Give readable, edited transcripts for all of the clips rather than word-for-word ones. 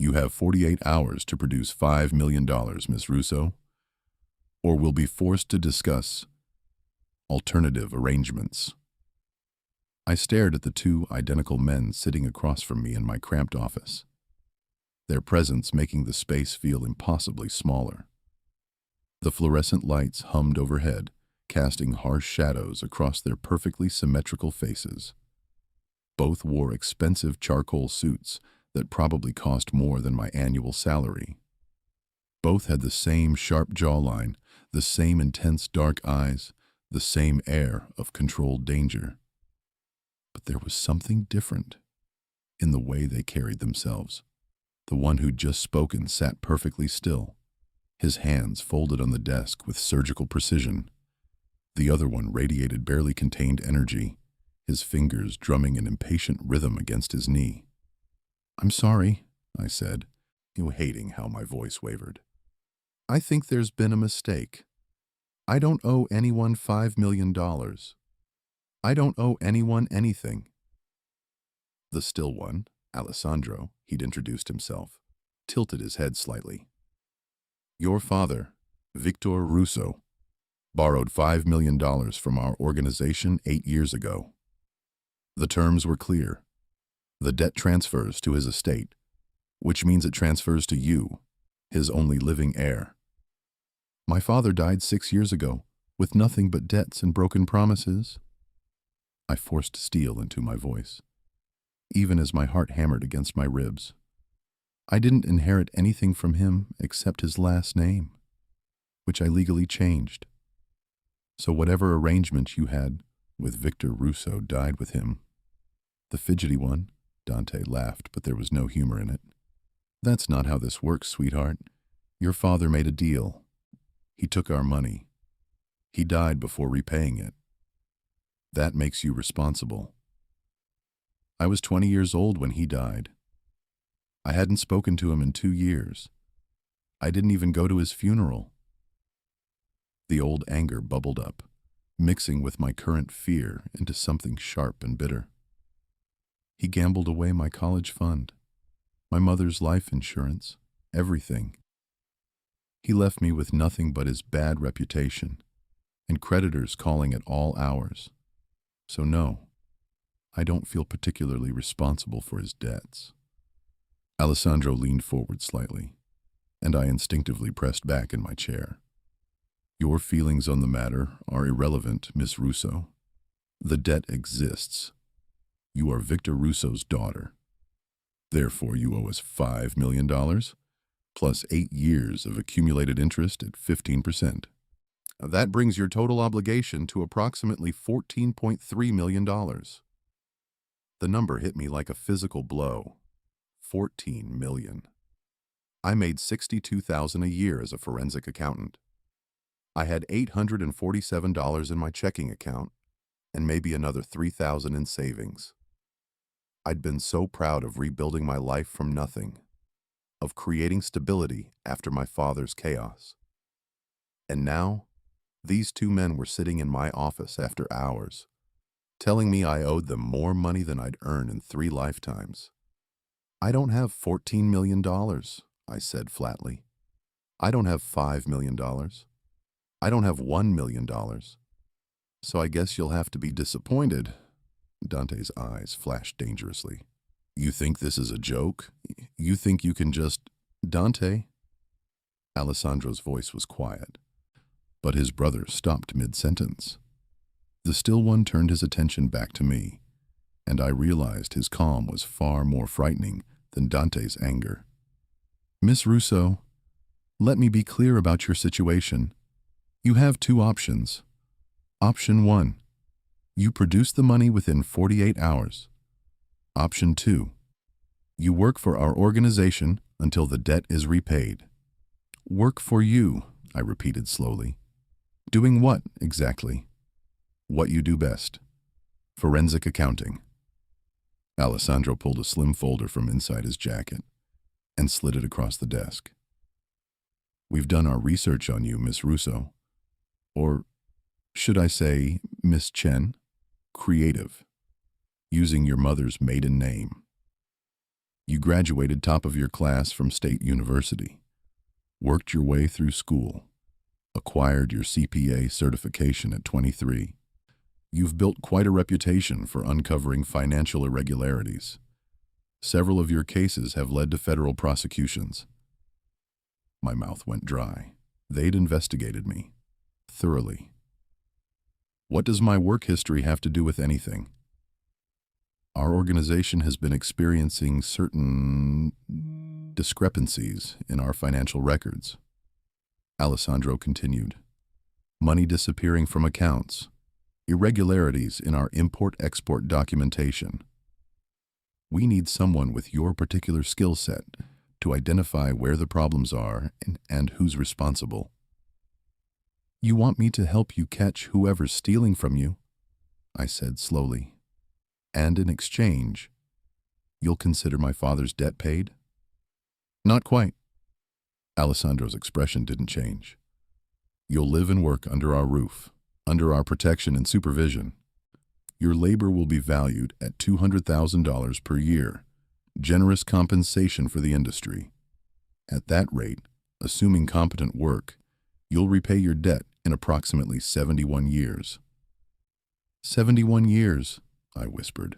You have 48 hours to produce $5 million, Miss Russo, or we'll be forced to discuss alternative arrangements. I stared at the two identical men sitting across from me in my cramped office, their presence making the space feel impossibly smaller. The fluorescent lights hummed overhead, casting harsh shadows across their perfectly symmetrical faces. Both wore expensive charcoal suits that probably cost more than my annual salary. Both had the same sharp jawline, the same intense dark eyes, the same air of controlled danger. But there was something different in the way they carried themselves. The one who'd just spoken sat perfectly still, his hands folded on the desk with surgical precision. The other one radiated barely contained energy, his fingers drumming an impatient rhythm against his knee. "I'm sorry," I said, hating how my voice wavered. "I think there's been a mistake. I don't owe anyone $5 million. I don't owe anyone anything." The still one, Alessandro, he'd introduced himself, tilted his head slightly. "Your father, Victor Russo, borrowed $5 million from our organization 8 years ago. The terms were clear. The debt transfers to his estate, which means it transfers to you, his only living heir. My father died 6 years ago, with nothing but debts and broken promises." I forced steel into my voice, even as my heart hammered against my ribs. I didn't inherit anything from him except his last name, which I legally changed. So whatever arrangement you had with Victor Russo died with him. The fidgety one, Dante laughed, but there was no humor in it. "That's not how this works, sweetheart. Your father made a deal. He took our money. He died before repaying it. That makes you responsible. I was 20 years old when he died. I hadn't spoken to him in 2 years. I didn't even go to his funeral." The old anger bubbled up, mixing with my current fear into something sharp and bitter. "He gambled away my college fund, my mother's life insurance, everything. He left me with nothing but his bad reputation, and creditors calling at all hours. So no, I don't feel particularly responsible for his debts." Alessandro leaned forward slightly, and I instinctively pressed back in my chair. "Your feelings on the matter are irrelevant, Miss Russo. The debt exists. You are Victor Russo's daughter. Therefore, you owe us $5 million, plus 8 years of accumulated interest at 15%. That brings your total obligation to approximately $14.3 million. The number hit me like a physical blow. 14 million. I made $62,000 a year as a forensic accountant. I had $847 in my checking account and maybe another $3,000 in savings. I'd been so proud of rebuilding my life from nothing, of creating stability after my father's chaos. And now, these two men were sitting in my office after hours, telling me I owed them more money than I'd earned in 3 lifetimes. "I don't have $14 million, I said flatly. "I don't have $5 million. I don't have $1 million. So I guess you'll have to be disappointed." Dante's eyes flashed dangerously. "You think this is a joke? You think you can just—" "Dante?" Alessandro's voice was quiet, but his brother stopped mid-sentence. The still one turned his attention back to me, and I realized his calm was far more frightening than Dante's anger. "Miss Russo, let me be clear about your situation. You have 2 options. Option 1, you produce the money within 48 hours. Option 2, you work for our organization until the debt is repaid." "Work for you," I repeated slowly. "Doing what, exactly?" "What you do best. Forensic accounting." Alessandro pulled a slim folder from inside his jacket and slid it across the desk. "We've done our research on you, Miss Russo. Or should I say, Miss Chen? Creative. Using your mother's maiden name. You graduated top of your class from State University, worked your way through school, acquired your CPA certification at 23. You've built quite a reputation for uncovering financial irregularities. Several of your cases have led to federal prosecutions. My mouth went dry. They'd investigated me. Thoroughly. What does my work history have to do with anything? Our organization has been experiencing certain discrepancies in our financial records. Alessandro continued. Money disappearing from accounts, irregularities in our import-export documentation. We need someone with your particular skill set to identify where the problems are and who's responsible. You want me to help you catch whoever's stealing from you? I said slowly. And in exchange, you'll consider my father's debt paid? Not quite. Alessandro's expression didn't change. You'll live and work under our roof, under our protection and supervision. Your labor will be valued at $200,000 per year, generous compensation for the industry. At that rate, assuming competent work, you'll repay your debt in approximately 71 years. 71 years, I whispered.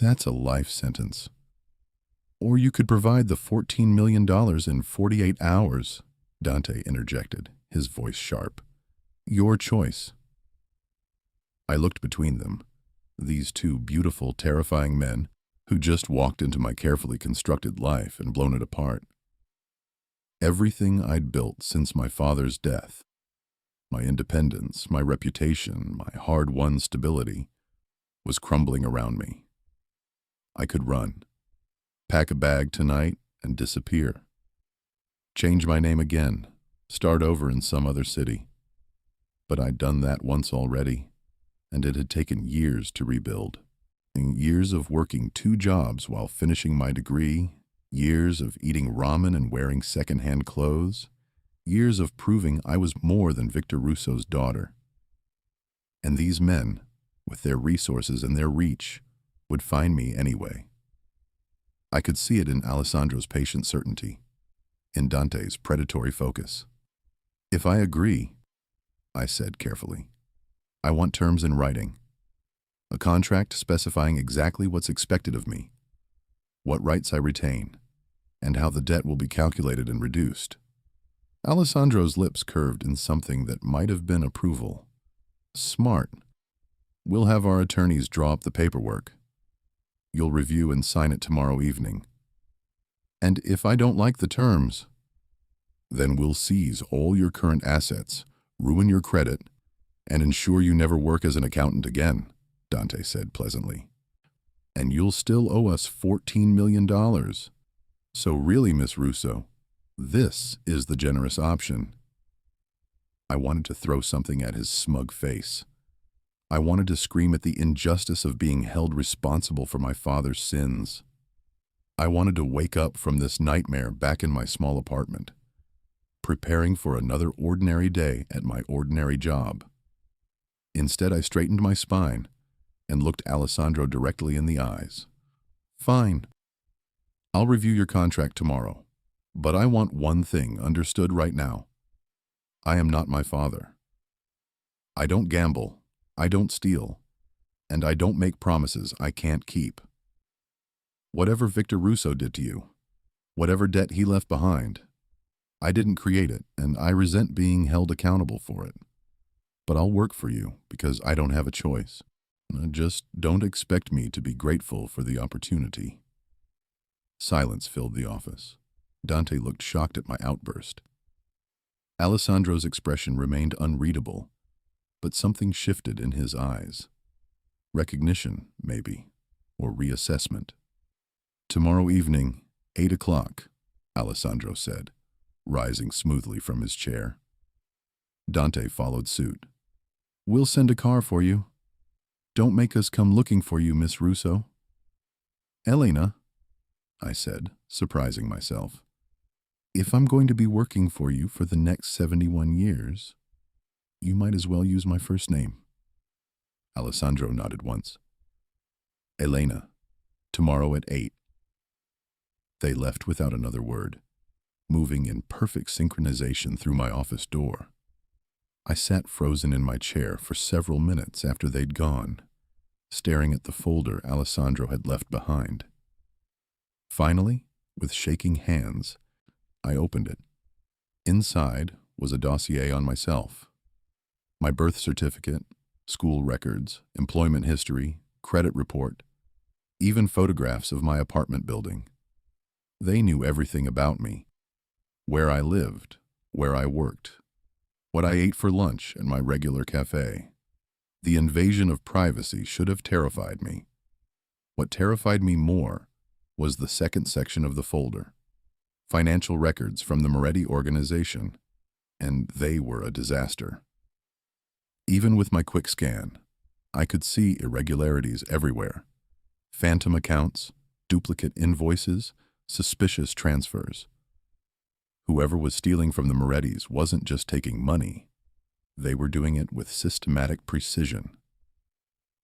That's a life sentence. Or you could provide the $14 million in 48 hours, Dante interjected, his voice sharp. Your choice. I looked between them, these two beautiful, terrifying men who just walked into my carefully constructed life and blown it apart. Everything I'd built since my father's death, my independence, my reputation, my hard-won stability, was crumbling around me. I could run, pack a bag tonight, and disappear. Change my name again, start over in some other city. But I'd done that once already, and it had taken years to rebuild. Years of working 2 jobs while finishing my degree, years of eating ramen and wearing second-hand clothes, years of proving I was more than Victor Russo's daughter. And these men, with their resources and their reach, would find me anyway. I could see it in Alessandro's patient certainty, in Dante's predatory focus. If I agree, I said carefully, I want terms in writing. A contract specifying exactly what's expected of me, what rights I retain, and how the debt will be calculated and reduced. Alessandro's lips curved in something that might have been approval. Smart. We'll have our attorneys draw up the paperwork. You'll review and sign it tomorrow evening. And if I don't like the terms, then we'll seize all your current assets, ruin your credit, and ensure you never work as an accountant again, Dante said pleasantly. And you'll still owe us $14 million. So really, Miss Russo, this is the generous option. I wanted to throw something at his smug face. I wanted to scream at the injustice of being held responsible for my father's sins. I wanted to wake up from this nightmare back in my small apartment, preparing for another ordinary day at my ordinary job. Instead, I straightened my spine and looked Alessandro directly in the eyes. Fine. I'll review your contract tomorrow, but I want one thing understood right now. I am not my father. I don't gamble. I don't steal, and I don't make promises I can't keep. Whatever Victor Russo did to you, whatever debt he left behind, I didn't create it, and I resent being held accountable for it. But I'll work for you because I don't have a choice. Just don't expect me to be grateful for the opportunity. Silence filled the office. Dante looked shocked at my outburst. Alessandro's expression remained unreadable, but something shifted in his eyes. Recognition, maybe, or reassessment. Tomorrow evening, 8 o'clock, Alessandro said, rising smoothly from his chair. Dante followed suit. We'll send a car for you. Don't make us come looking for you, Miss Russo. Elena, I said, surprising myself, if I'm going to be working for you for the next 71 years, you might as well use my first name. Alessandro nodded once. Elena, tomorrow at 8. They left without another word, moving in perfect synchronization through my office door. I sat frozen in my chair for several minutes after they'd gone, staring at the folder Alessandro had left behind. Finally, with shaking hands, I opened it. Inside was a dossier on myself. My birth certificate, school records, employment history, credit report, even photographs of my apartment building. They knew everything about me. Where I lived, where I worked, what I ate for lunch at my regular cafe. The invasion of privacy should have terrified me. What terrified me more was the second section of the folder. Financial records from the Moretti organization, and they were a disaster. Even with my quick scan, I could see irregularities everywhere. Phantom accounts, duplicate invoices, suspicious transfers. Whoever was stealing from the Morettis wasn't just taking money. They were doing it with systematic precision.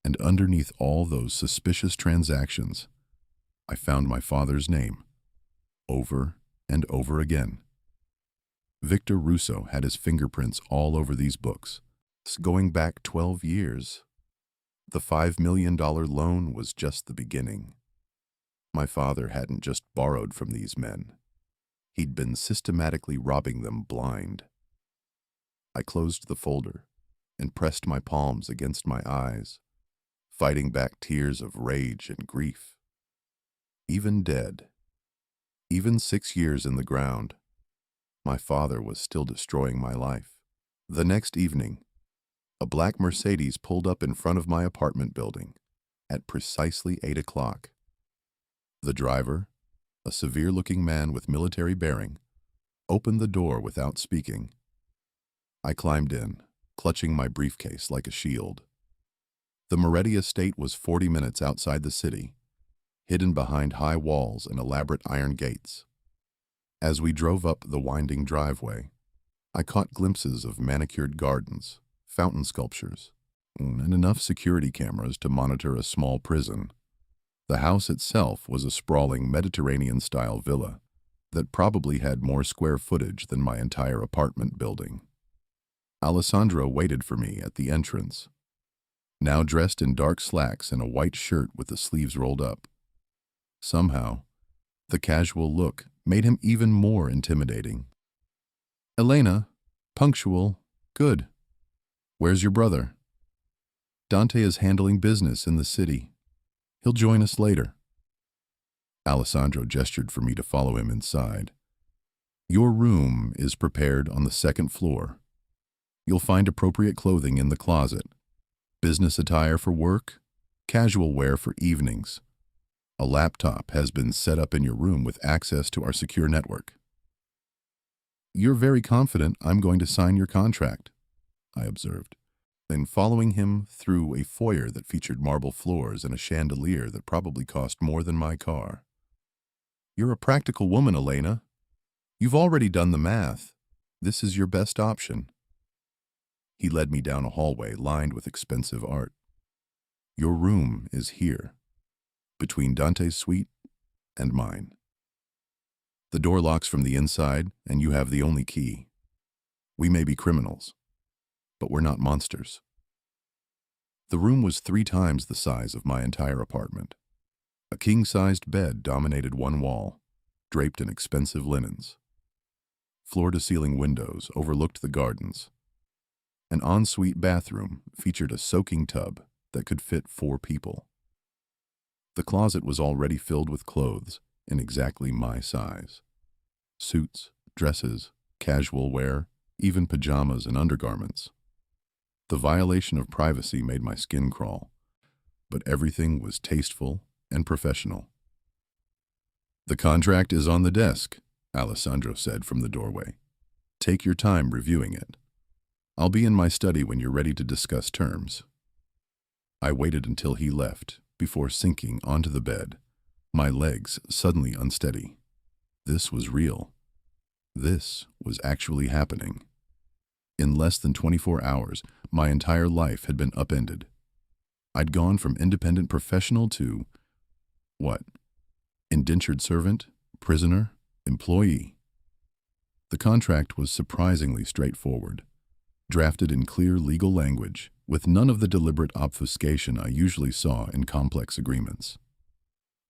And underneath all those suspicious transactions, I found my father's name, over and over again. Victor Russo had his fingerprints all over these books, going back 12 years. The $5 million loan was just the beginning. My father hadn't just borrowed from these men. He'd been systematically robbing them blind. I closed the folder and pressed my palms against my eyes, fighting back tears of rage and grief. Even dead, even 6 years in the ground, my father was still destroying my life. The next evening, a black Mercedes pulled up in front of my apartment building at precisely 8 o'clock. The driver, a severe-looking man with military bearing, opened the door without speaking. I climbed in, clutching my briefcase like a shield. The Moretti estate was 40 minutes outside the city, hidden behind high walls and elaborate iron gates. As we drove up the winding driveway, I caught glimpses of manicured gardens, fountain sculptures, and enough security cameras to monitor a small prison. The house itself was a sprawling Mediterranean-style villa that probably had more square footage than my entire apartment building. Alessandro waited for me at the entrance, now dressed in dark slacks and a white shirt with the sleeves rolled up. Somehow, the casual look made him even more intimidating. "Elena, punctual, good. Where's your brother?" "Dante is handling business in the city. He'll join us later." Alessandro gestured for me to follow him inside. "Your room is prepared on the second floor. You'll find appropriate clothing in the closet. Business attire for work, casual wear for evenings. A laptop has been set up in your room with access to our secure network." "You're very confident I'm going to sign your contract," I observed, then following him through a foyer that featured marble floors and a chandelier that probably cost more than my car. "You're a practical woman, Elena. You've already done the math. This is your best option." He led me down a hallway lined with expensive art. "Your room is here, between Dante's suite and mine. The door locks from the inside, and you have the only key. We may be criminals, but we're not monsters." The room was 3 times the size of my entire apartment. A king-sized bed dominated one wall, draped in expensive linens. Floor-to-ceiling windows overlooked the gardens. An ensuite bathroom featured a soaking tub that could fit 4 people. The closet was already filled with clothes in exactly my size. Suits, dresses, casual wear, even pajamas and undergarments. The violation of privacy made my skin crawl, but everything was tasteful and professional. "The contract is on the desk," Alessandro said from the doorway. "Take your time reviewing it. I'll be in my study when you're ready to discuss terms." I waited until he left before sinking onto the bed, my legs suddenly unsteady. This was real. This was actually happening. In less than 24 hours, my entire life had been upended. I'd gone from independent professional to, what? Indentured servant, Prisoner, employee. The contract was surprisingly straightforward, drafted in clear legal language, with none of the deliberate obfuscation I usually saw in complex agreements.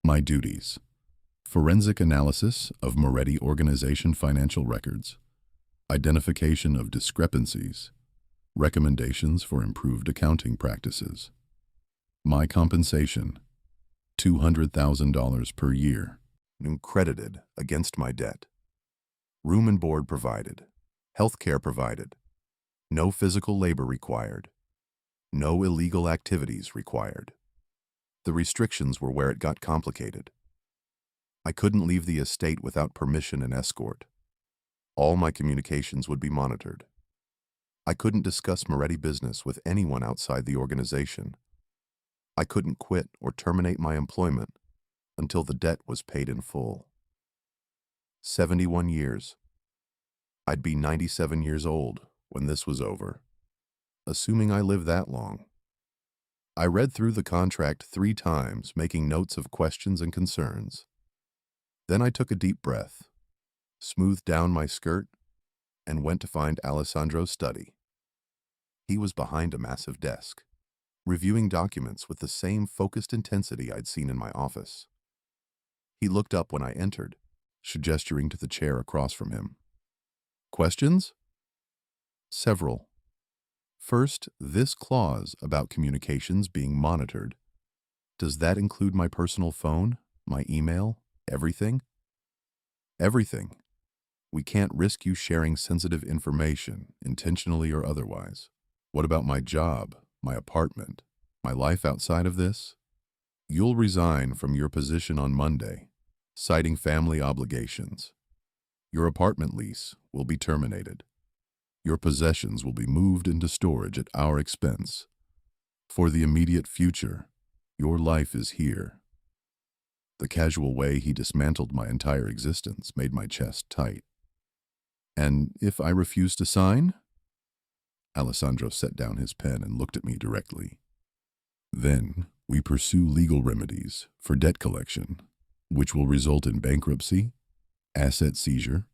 My duties: forensic analysis of Moretti Organization financial records, identification of discrepancies, recommendations for improved accounting practices. My compensation: $200,000 per year, credited against my debt. Room and board provided, health care provided, no physical labor required, no illegal activities required. The restrictions were where it got complicated. I couldn't leave the estate without permission and escort. All my communications would be monitored. I couldn't discuss Moretti business with anyone outside the organization. I couldn't quit or terminate my employment until the debt was paid in full. 71 years. I'd be 97 years old when this was over, assuming I lived that long. I read through the contract 3 times, making notes of questions and concerns. Then I took a deep breath, smoothed down my skirt, and went to find Alessandro's study. He was behind a massive desk, reviewing documents with the same focused intensity I'd seen in my office. He looked up when I entered, gesturing to the chair across from him. Questions? Several. First, this clause about communications being monitored. Does that include my personal phone, my email, everything? Everything. We can't risk you sharing sensitive information, intentionally or otherwise. What about my job, my apartment, my life outside of this? You'll resign from your position on Monday, citing family obligations. Your apartment lease will be terminated. Your possessions will be moved into storage at our expense. For the immediate future, your life is here. The casual way he dismantled my entire existence made my chest tight. And if I refuse to sign? Alessandro set down his pen and looked at me directly. Then we pursue legal remedies for debt collection, which will result in bankruptcy, asset seizure,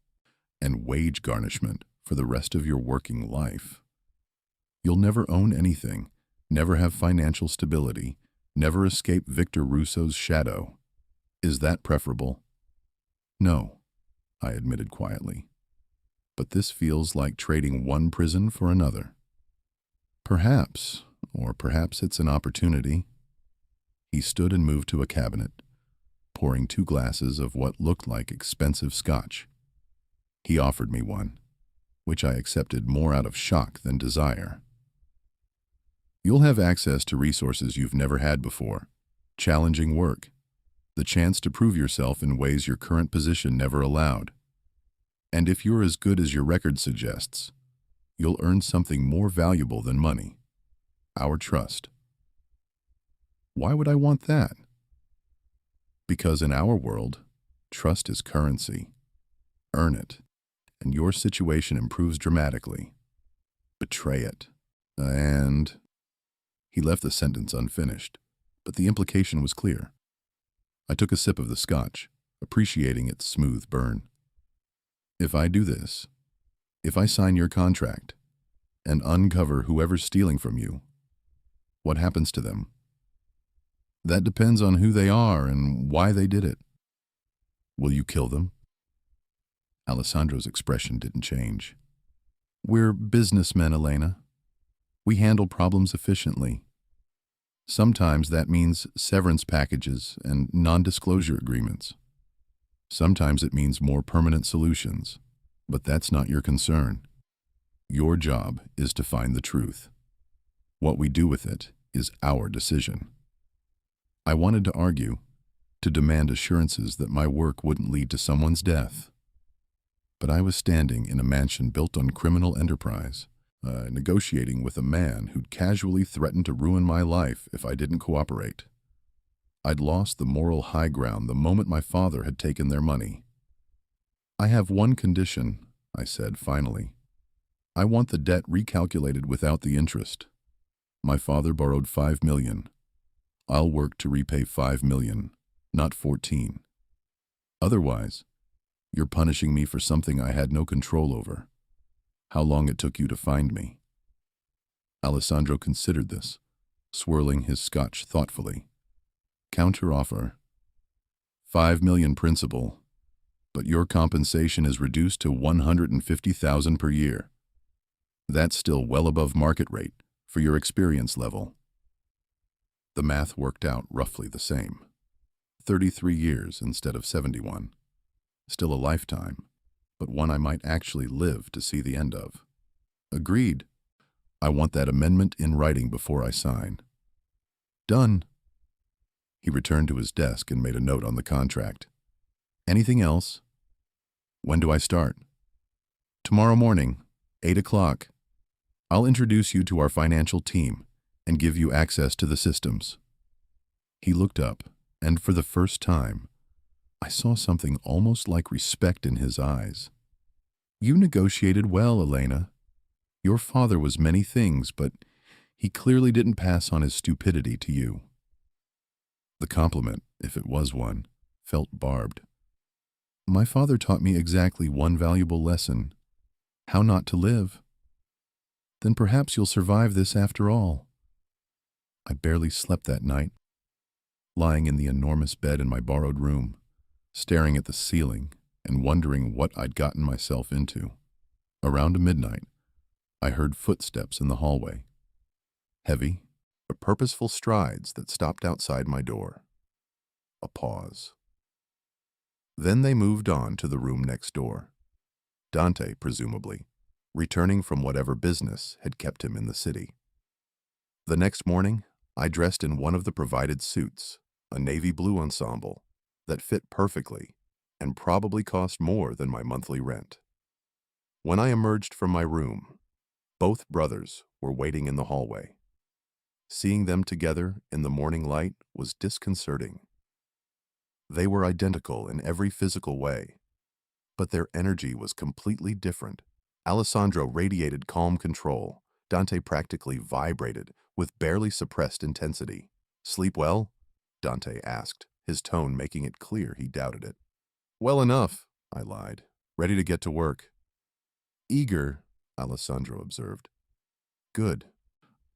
and wage garnishment for the rest of your working life. You'll never own anything, never have financial stability, never escape Victor Russo's shadow. Is that preferable? No, I admitted quietly. But this feels like trading one prison for another. Perhaps, or perhaps it's an opportunity. He stood and moved to a cabinet, pouring 2 glasses of what looked like expensive scotch. He offered me one, which I accepted more out of shock than desire. You'll have access to resources you've never had before, challenging work, the chance to prove yourself in ways your current position never allowed. And if you're as good as your record suggests, you'll earn something more valuable than money: our trust. Why would I want that? Because in our world, trust is currency. Earn it, and your situation improves dramatically. Betray it, and... He left the sentence unfinished, but the implication was clear. I took a sip of the scotch, appreciating its smooth burn. If I do this, if I sign your contract and uncover whoever's stealing from you, what happens to them? That depends on who they are and why they did it. Will you kill them? Alessandro's expression didn't change. We're businessmen, Elena. We handle problems efficiently. Sometimes that means severance packages and non-disclosure agreements. Sometimes it means more permanent solutions, but that's not your concern. Your job is to find the truth. What we do with it is our decision. I wanted to argue, to demand assurances that my work wouldn't lead to someone's death. But I was standing in a mansion built on criminal enterprise, negotiating with a man who'd casually threatened to ruin my life if I didn't cooperate. I'd lost the moral high ground the moment my father had taken their money. I have one condition, I said finally. I want the debt recalculated without the interest. My father borrowed $5 million. I'll work to repay $5 million, not 14. Otherwise, You're punishing me for something I had no control over. How long it took you to find me." Alessandro considered this, swirling his scotch thoughtfully. "Counter offer. 5 million principal, but your compensation is reduced to 150,000 per year. That's still well above market rate for your experience level." The math worked out roughly the same. 33 years instead of 71. Still a lifetime, but one I might actually live to see the end of. "Agreed. I want that amendment in writing before I sign." "Done." He returned to his desk and made a note on the contract. "Anything else?" "When do I start?" "Tomorrow morning, 8 o'clock. I'll introduce you to our financial team and give you access to the systems." He looked up, and for the first time, I saw something almost like respect in his eyes. "You negotiated well, Elena. Your father was many things, but he clearly didn't pass on his stupidity to you." The compliment, if it was one, felt barbed. "My father taught me exactly one valuable lesson: how not to live." "Then perhaps you'll survive this after all." I barely slept that night, lying in the enormous bed in my borrowed room, staring at the ceiling and wondering what I'd gotten myself into. Around midnight, I heard footsteps in the hallway. Heavy, but purposeful strides that stopped outside my door. A pause. Then they moved on to the room next door. Dante, presumably, returning from whatever business had kept him in the city. The next morning, I dressed in one of the provided suits, a navy blue ensemble, that fit perfectly and probably cost more than my monthly rent. When I emerged from my room, both brothers were waiting in the hallway. Seeing them together in the morning light was disconcerting. They were identical in every physical way, but their energy was completely different. Alessandro radiated calm control. Dante practically vibrated with barely suppressed intensity. "Sleep well?" Dante asked, his tone making it clear he doubted it. "Well enough," I lied, ready to get to work. "Eager," Alessandro observed. "Good.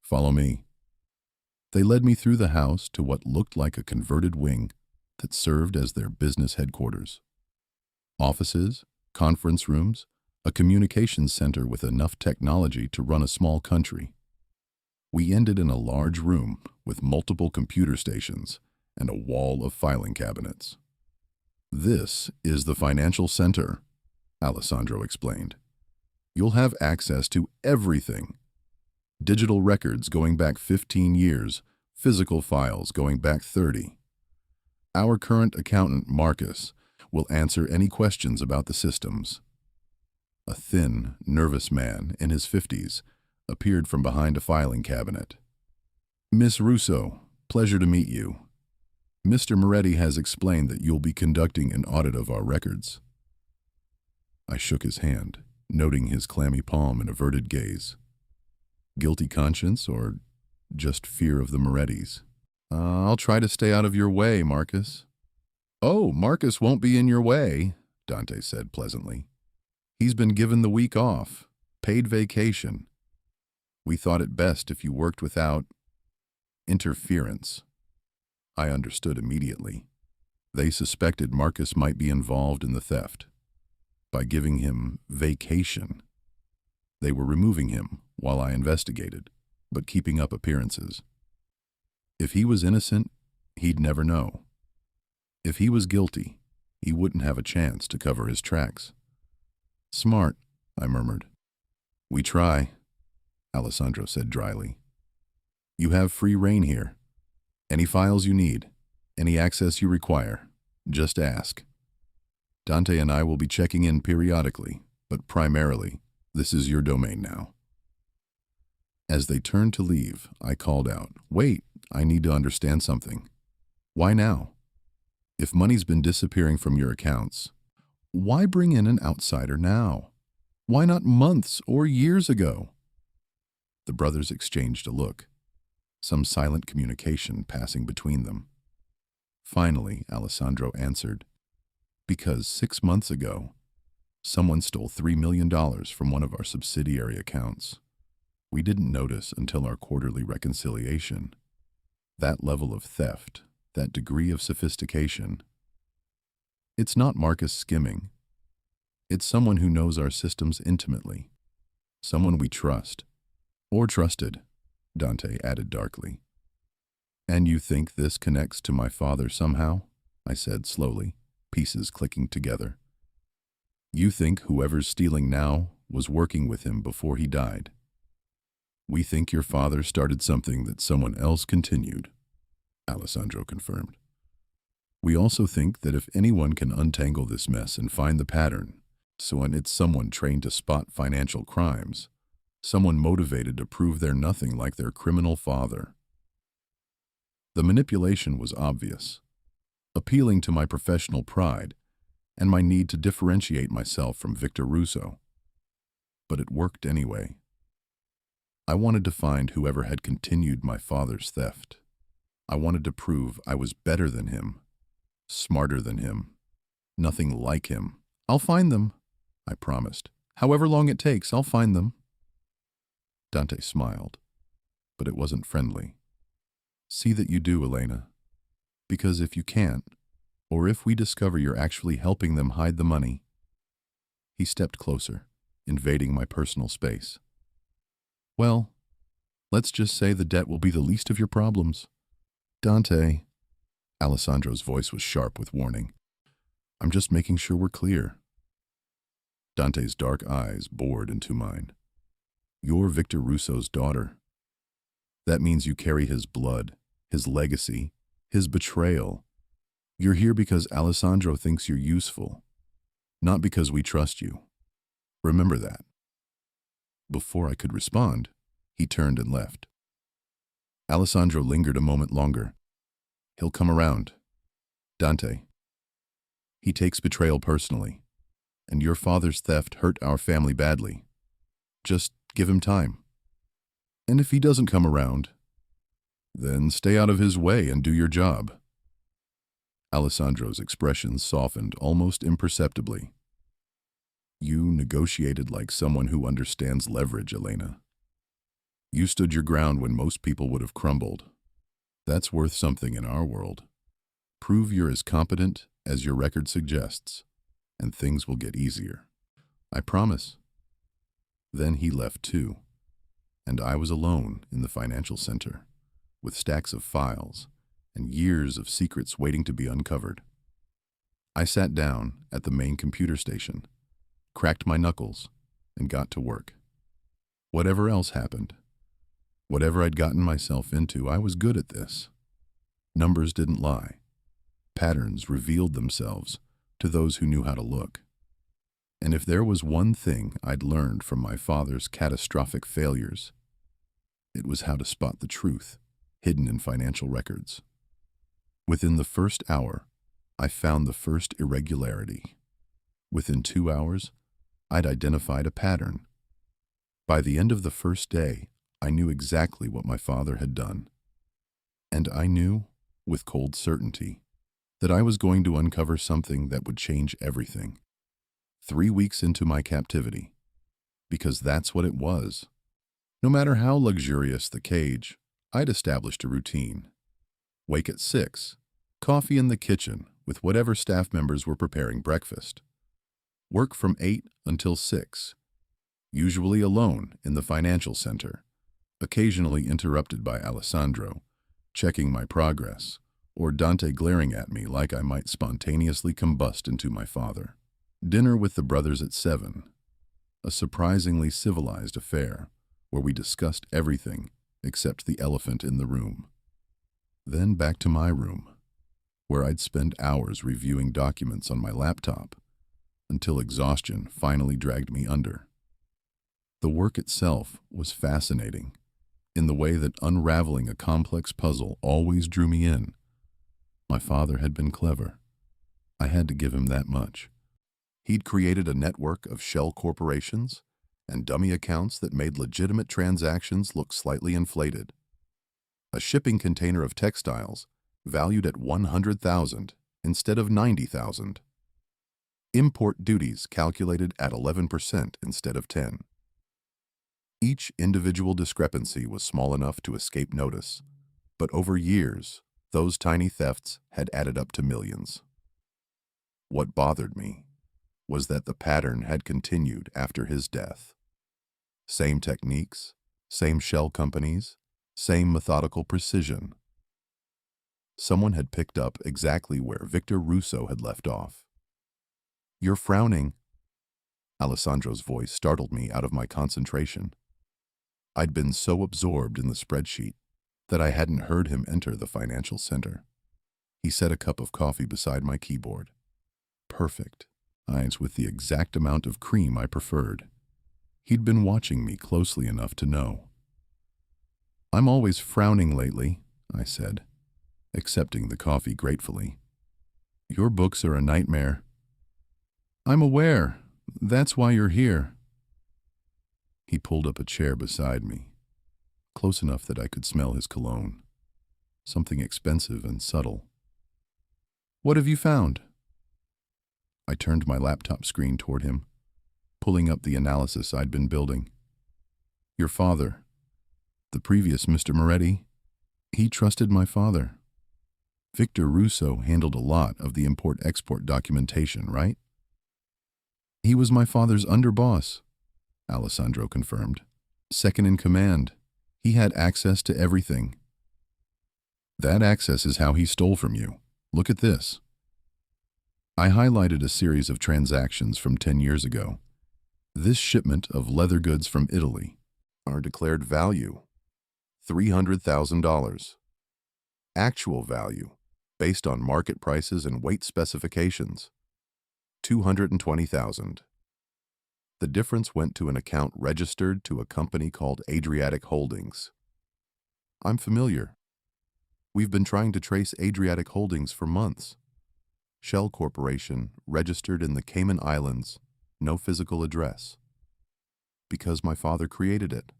Follow me." They led me through the house to what looked like a converted wing that served as their business headquarters. Offices, conference rooms, a communications center with enough technology to run a small country. We ended in a large room with multiple computer stations and a wall of filing cabinets. "This is the financial center," Alessandro explained. "You'll have access to everything. Digital records going back 15 years, physical files going back 30. Our current accountant, Marcus, will answer any questions about the systems." A thin, nervous man in his 50s appeared from behind a filing cabinet. "Miss Russo, pleasure to meet you. Mr. Moretti has explained that you'll be conducting an audit of our records." I shook his hand, noting his clammy palm and averted gaze. Guilty conscience or just fear of the Morettis? "I'll try to stay out of your way, Marcus." "Oh, Marcus won't be in your way," Dante said pleasantly. "He's been given the week off, paid vacation. We thought it best if you worked without interference." I understood immediately. They suspected Marcus might be involved in the theft. By giving him vacation, they were removing him while I investigated, but keeping up appearances. If he was innocent, he'd never know. If he was guilty, he wouldn't have a chance to cover his tracks. "Smart," I murmured. "We try," Alessandro said dryly. "You have free rein here. Any files you need, any access you require, just ask. Dante and I will be checking in periodically, but primarily, this is your domain now." As they turned to leave, I called out, "Wait, I need to understand something. Why now? If money's been disappearing from your accounts, why bring in an outsider now? Why not months or years ago?" The brothers exchanged a look, some silent communication passing between them. Finally, Alessandro answered, Because 6 months ago, someone stole $3 million from one of our subsidiary accounts. We didn't notice until our quarterly reconciliation. That level of theft, that degree of sophistication. It's not Marcus skimming. It's someone who knows our systems intimately. Someone we trust. Or trusted, Dante added darkly. And you think this connects to my father somehow? I said slowly, pieces clicking together. You think whoever's stealing now was working with him before he died. We think your father started something that someone else continued, Alessandro confirmed. We also think that if anyone can untangle this mess and find the pattern, it's someone trained to spot financial crimes, someone motivated to prove they're nothing like their criminal father. The manipulation was obvious, appealing to my professional pride and my need to differentiate myself from Victor Russo. But it worked anyway. I wanted to find whoever had continued my father's theft. I wanted to prove I was better than him, smarter than him, nothing like him. I'll find them, I promised. However long it takes, I'll find them. Dante smiled, but it wasn't friendly. See that you do, Elena. Because if you can't, or if we discover you're actually helping them hide the money. He stepped closer, invading my personal space. Well, let's just say the debt will be the least of your problems. Dante, Alessandro's voice was sharp with warning. I'm just making sure we're clear. Dante's dark eyes bored into mine. You're Victor Russo's daughter. That means you carry his blood, his legacy, his betrayal. You're here because Alessandro thinks you're useful, not because we trust you. Remember that. Before I could respond, he turned and left. Alessandro lingered a moment longer. He'll come around. Dante. He takes betrayal personally, and your father's theft hurt our family badly. Just give him time. And if he doesn't come around, then stay out of his way and do your job. Alessandro's expression softened almost imperceptibly. You negotiated like someone who understands leverage, Elena. You stood your ground when most people would have crumbled. That's worth something in our world. Prove you're as competent as your record suggests, and things will get easier. I promise. Then he left too, and I was alone in the financial center, with stacks of files and years of secrets waiting to be uncovered. I sat down at the main computer station, cracked my knuckles, and got to work. Whatever else happened, whatever I'd gotten myself into, I was good at this. Numbers didn't lie. Patterns revealed themselves to those who knew how to look. And if there was one thing I'd learned from my father's catastrophic failures, it was how to spot the truth hidden in financial records. Within the first hour, I found the first irregularity. Within 2 hours, I'd identified a pattern. By the end of the first day, I knew exactly what my father had done. And I knew, with cold certainty, that I was going to uncover something that would change everything. 3 weeks into my captivity, because that's what it was. No matter how luxurious the cage, I'd established a routine. Wake at 6, coffee in the kitchen with whatever staff members were preparing breakfast. Work from 8 until 6, usually alone in the financial center, occasionally interrupted by Alessandro, checking my progress, or Dante glaring at me like I might spontaneously combust into my father. Dinner with the brothers at 7, a surprisingly civilized affair where we discussed everything except the elephant in the room. Then back to my room, where I'd spend hours reviewing documents on my laptop until exhaustion finally dragged me under. The work itself was fascinating in the way that unraveling a complex puzzle always drew me in. My father had been clever. I had to give him that much. He'd created a network of shell corporations and dummy accounts that made legitimate transactions look slightly inflated. A shipping container of textiles valued at $100,000 instead of $90,000. Import duties calculated at 11% instead of 10. Each individual discrepancy was small enough to escape notice, but over years, those tiny thefts had added up to millions. What bothered me was that the pattern had continued after his death. Same techniques, same shell companies, same methodical precision. Someone had picked up exactly where Victor Russo had left off. "You're frowning." Alessandro's voice startled me out of my concentration. I'd been so absorbed in the spreadsheet that I hadn't heard him enter the financial center. He set a cup of coffee beside my keyboard. Perfect. Eyes with the exact amount of cream I preferred. He'd been watching me closely enough to know. "I'm always frowning lately," I said, accepting the coffee gratefully. "Your books are a nightmare." "I'm aware. That's why you're here." He pulled up a chair beside me, close enough that I could smell his cologne, something expensive and subtle. "What have you found?" I turned my laptop screen toward him, pulling up the analysis I'd been building. "Your father, the previous Mr. Moretti, he trusted my father. Victor Russo handled a lot of the import-export documentation, right?" "He was my father's underboss," Alessandro confirmed. "Second in command. He had access to everything." "That access is how he stole from you. Look at this." I highlighted a series of transactions from 10 years ago. This shipment of leather goods from Italy. Our declared value, $300,000. Actual value, based on market prices and weight specifications, $220,000. The difference went to an account registered to a company called Adriatic Holdings. I'm familiar. We've been trying to trace Adriatic Holdings for months. Shell Corporation, registered in the Cayman Islands, no physical address. Because my father created it.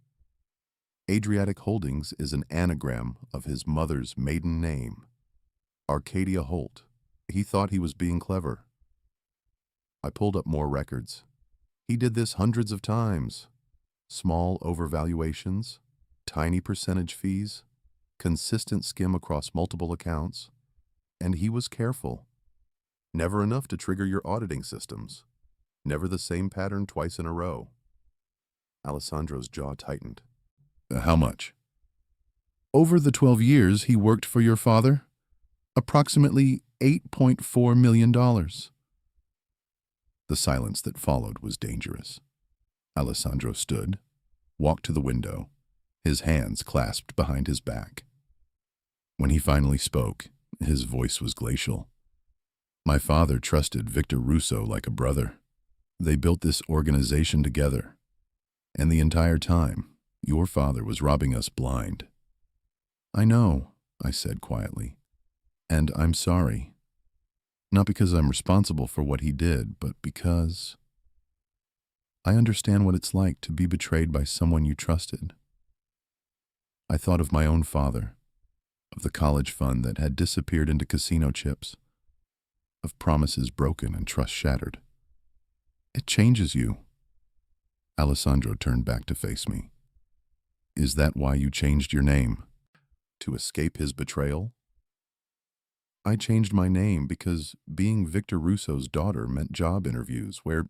Adriatic Holdings is an anagram of his mother's maiden name, Arcadia Holt. He thought he was being clever. I pulled up more records. He did this hundreds of times. Small overvaluations, tiny percentage fees, consistent skim across multiple accounts, and he was careful. Never enough to trigger your auditing systems. Never the same pattern twice in a row. Alessandro's jaw tightened. "How much?" "Over the 12 years he worked for your father, approximately $8.4 million. The silence that followed was dangerous. Alessandro stood, walked to the window, his hands clasped behind his back. When he finally spoke, his voice was glacial. "My father trusted Victor Russo like a brother. They built this organization together. And the entire time, your father was robbing us blind." "I know," I said quietly. "And I'm sorry. Not because I'm responsible for what he did, but because I understand what it's like to be betrayed by someone you trusted." I thought of my own father, of the college fund that had disappeared into casino chips, of promises broken and trust shattered. "It changes you." Alessandro turned back to face me. "Is that why you changed your name? To escape his betrayal?" "I changed my name because being Victor Russo's daughter meant job interviews where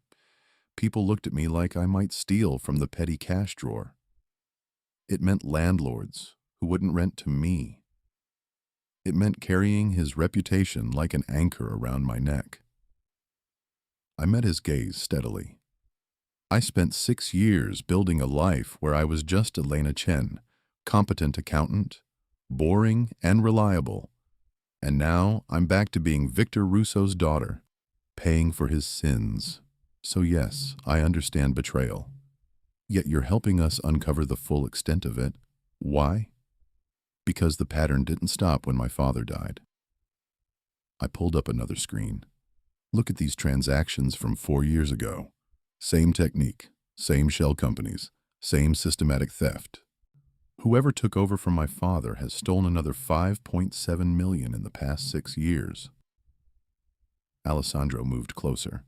people looked at me like I might steal from the petty cash drawer. It meant landlords who wouldn't rent to me. It meant carrying his reputation like an anchor around my neck." I met his gaze steadily. "I spent 6 years building a life where I was just Elena Chen, competent accountant, boring and reliable. And now I'm back to being Victor Russo's daughter, paying for his sins. So yes, I understand betrayal. Yet you're helping us uncover the full extent of it. Why? Because the pattern didn't stop when my father died." I pulled up another screen. "Look at these transactions from 4 years ago. Same technique, same shell companies, same systematic theft. Whoever took over from my father has stolen another $5.7 million in the past 6 years." Alessandro moved closer,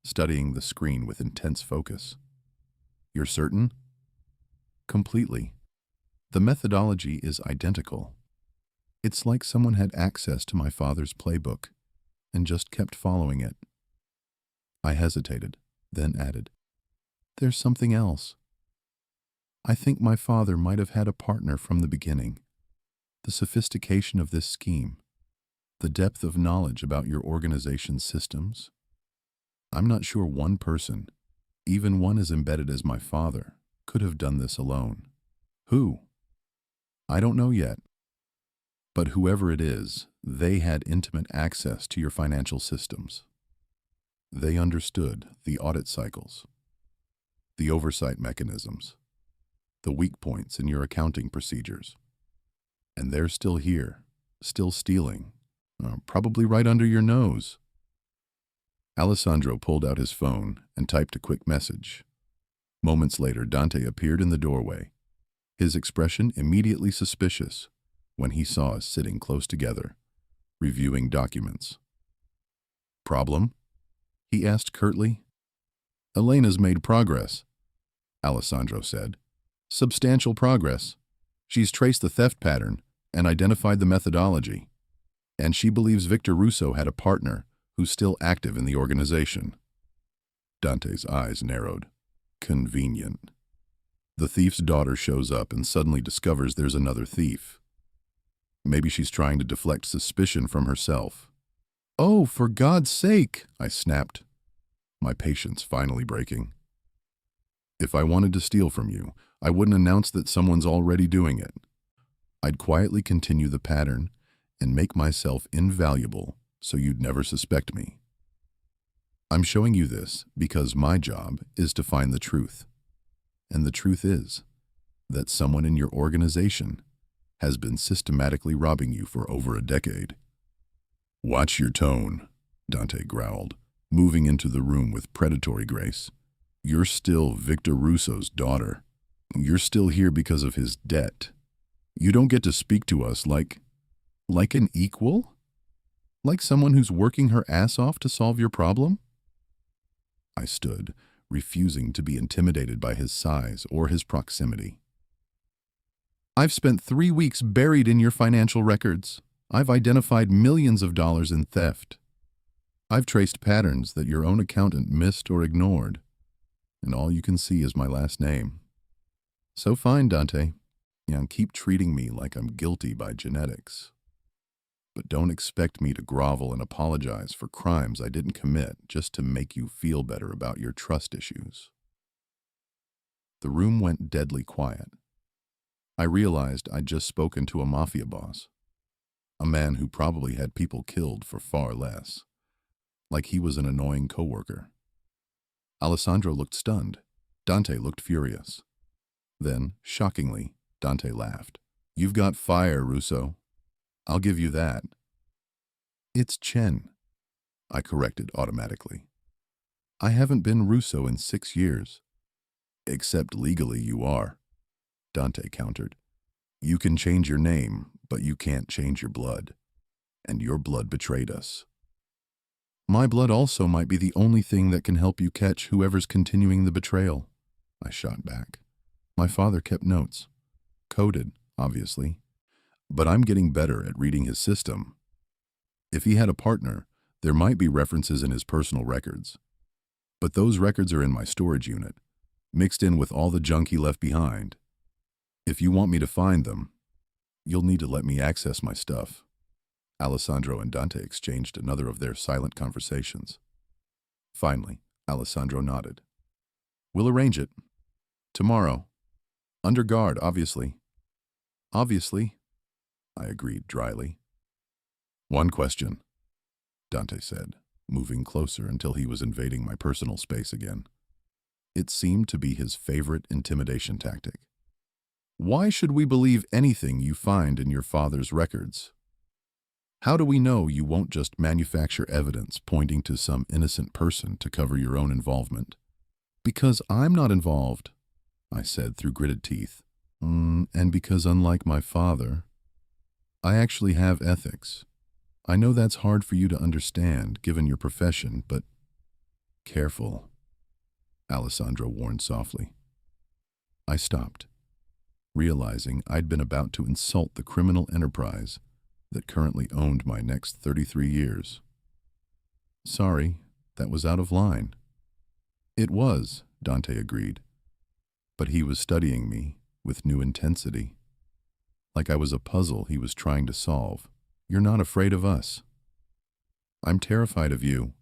studying the screen with intense focus. You're certain? Completely. The methodology is identical. It's like someone had access to my father's playbook and just kept following it. I hesitated, then added, "There's something else. I think my father might have had a partner from the beginning. The sophistication of this scheme, the depth of knowledge about your organization's systems. I'm not sure one person, even one as embedded as my father, could have done this alone. Who? I don't know yet. But whoever it is, they had intimate access to your financial systems. They understood the audit cycles, the oversight mechanisms, the weak points in your accounting procedures. And they're still here, still stealing, probably right under your nose." Alessandro pulled out his phone and typed a quick message. Moments later, Dante appeared in the doorway, his expression immediately suspicious when he saw us sitting close together, reviewing documents. "Problem?" he asked curtly. "Elena's made progress," Alessandro said. "Substantial progress. She's traced the theft pattern and identified the methodology, and she believes Victor Russo had a partner who's still active in the organization." Dante's eyes narrowed. Convenient. The thief's daughter shows up and suddenly discovers there's another thief. Maybe she's trying to deflect suspicion from herself. "Oh, for God's sake," I snapped, my patience finally breaking. "If I wanted to steal from you, I wouldn't announce that someone's already doing it. I'd quietly continue the pattern and make myself invaluable so you'd never suspect me. I'm showing you this because my job is to find the truth. And the truth is that someone in your organization has been systematically robbing you for over a decade." "Watch your tone," Dante growled, moving into the room with predatory grace. "You're still Victor Russo's daughter. You're still here because of his debt. You don't get to speak to us like an equal? Like someone who's working her ass off to solve your problem?" I stood, refusing to be intimidated by his size or his proximity. "I've spent 3 weeks buried in your financial records. I've identified millions of dollars in theft. I've traced patterns that your own accountant missed or ignored, and all you can see is my last name. So fine, Dante. Keep treating me like I'm guilty by genetics. But don't expect me to grovel and apologize for crimes I didn't commit just to make you feel better about your trust issues." The room went deadly quiet. I realized I'd just spoken to a Mafia boss, a man who probably had people killed for far less, like he was an annoying coworker. Alessandro looked stunned. Dante looked furious. Then, shockingly, Dante laughed. "You've got fire, Russo. I'll give you that." "It's Chen," I corrected automatically. "I haven't been Russo in 6 years. "Except legally you are," Dante countered. "You can change your name, but you can't change your blood. And your blood betrayed us." "My blood also might be the only thing that can help you catch whoever's continuing the betrayal," I shot back. "My father kept notes. Coded, obviously. But I'm getting better at reading his system. If he had a partner, there might be references in his personal records. But those records are in my storage unit, mixed in with all the junk he left behind. If you want me to find them, you'll need to let me access my stuff." Alessandro and Dante exchanged another of their silent conversations. Finally, Alessandro nodded. "We'll arrange it. Tomorrow. Under guard, obviously." "Obviously," I agreed dryly. "One question," Dante said, moving closer until he was invading my personal space again. It seemed to be his favorite intimidation tactic. "Why should we believe anything you find in your father's records? How do we know you won't just manufacture evidence pointing to some innocent person to cover your own involvement?" "Because I'm not involved," I said through gritted teeth. And because unlike my father, I actually have ethics. I know that's hard for you to understand given your profession, but Careful, Alessandro warned softly. I stopped, realizing I'd been about to insult the criminal enterprise that currently owned my next 33 years. Sorry, that was out of line. It was, Dante agreed, but he was studying me with new intensity. Like I was a puzzle he was trying to solve. You're not afraid of us. I'm terrified of you,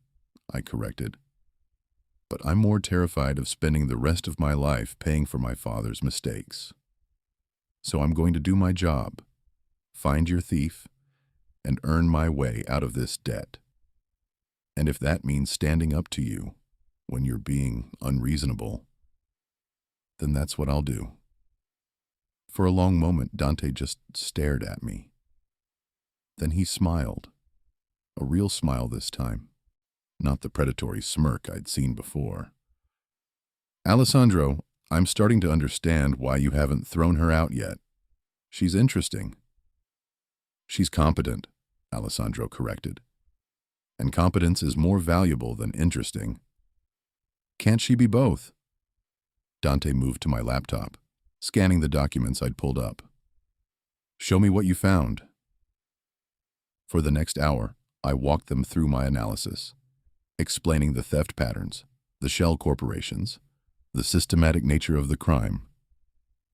I corrected. But I'm more terrified of spending the rest of my life paying for my father's mistakes. So I'm going to do my job, find your thief, and earn my way out of this debt. And if that means standing up to you when you're being unreasonable, then that's what I'll do. For a long moment, Dante just stared at me. Then he smiled, a real smile this time, not the predatory smirk I'd seen before. Alessandro, I'm starting to understand why you haven't thrown her out yet. She's interesting. She's competent, Alessandro corrected. And competence is more valuable than interesting. Can't she be both? Dante moved to my laptop, scanning the documents I'd pulled up. Show me what you found. For the next hour, I walked them through my analysis, explaining the theft patterns, the shell corporations, the systematic nature of the crime.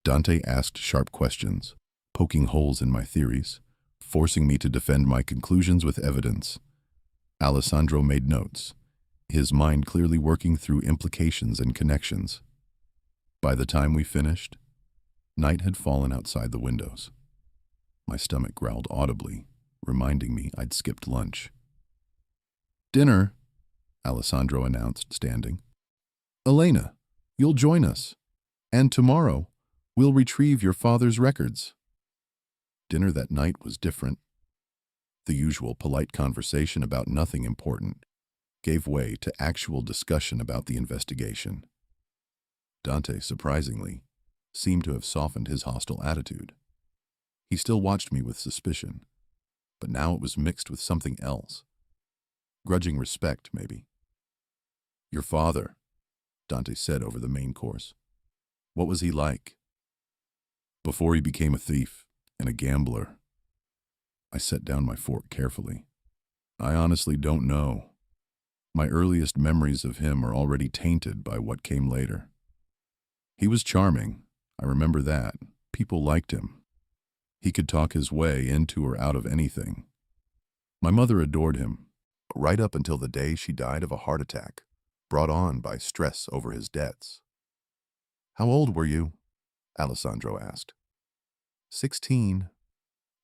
Dante asked sharp questions, poking holes in my theories, forcing me to defend my conclusions with evidence. Alessandro made notes, his mind clearly working through implications and connections. By the time we finished, night had fallen outside the windows. My stomach growled audibly, reminding me I'd skipped lunch. Dinner, Alessandro announced, standing. Elena, you'll join us, and tomorrow we'll retrieve your father's records. Dinner that night was different. The usual polite conversation about nothing important gave way to actual discussion about the investigation. Dante, surprisingly, seemed to have softened his hostile attitude. He still watched me with suspicion, but now it was mixed with something else. Grudging respect, maybe. Your father, Dante said over the main course. What was he like? Before he became a thief and a gambler. I set down my fork carefully. I honestly don't know. My earliest memories of him are already tainted by what came later. He was charming, I remember that. People liked him. He could talk his way into or out of anything. My mother adored him, right up until the day she died of a heart attack, brought on by stress over his debts. How old were you? Alessandro asked. 16.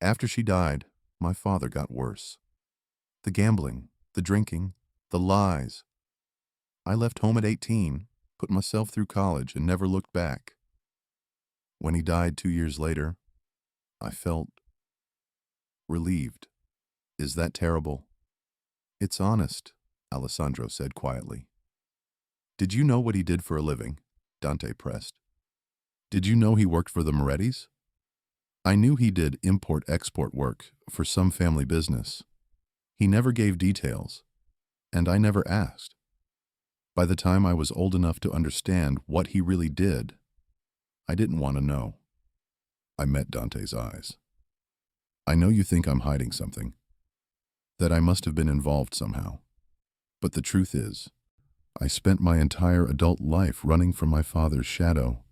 After she died, my father got worse. The gambling, the drinking, the lies. I left home at 18, put myself through college, and never looked back. When he died 2 years later, I felt relieved. Is that terrible? It's honest, Alessandro said quietly. Did you know what he did for a living? Dante pressed. Did you know he worked for the Morettis? I knew he did import-export work for some family business. He never gave details, and I never asked. By the time I was old enough to understand what he really did, I didn't want to know. I met Dante's eyes. I know you think I'm hiding something, that I must have been involved somehow. But the truth is, I spent my entire adult life running from my father's shadow.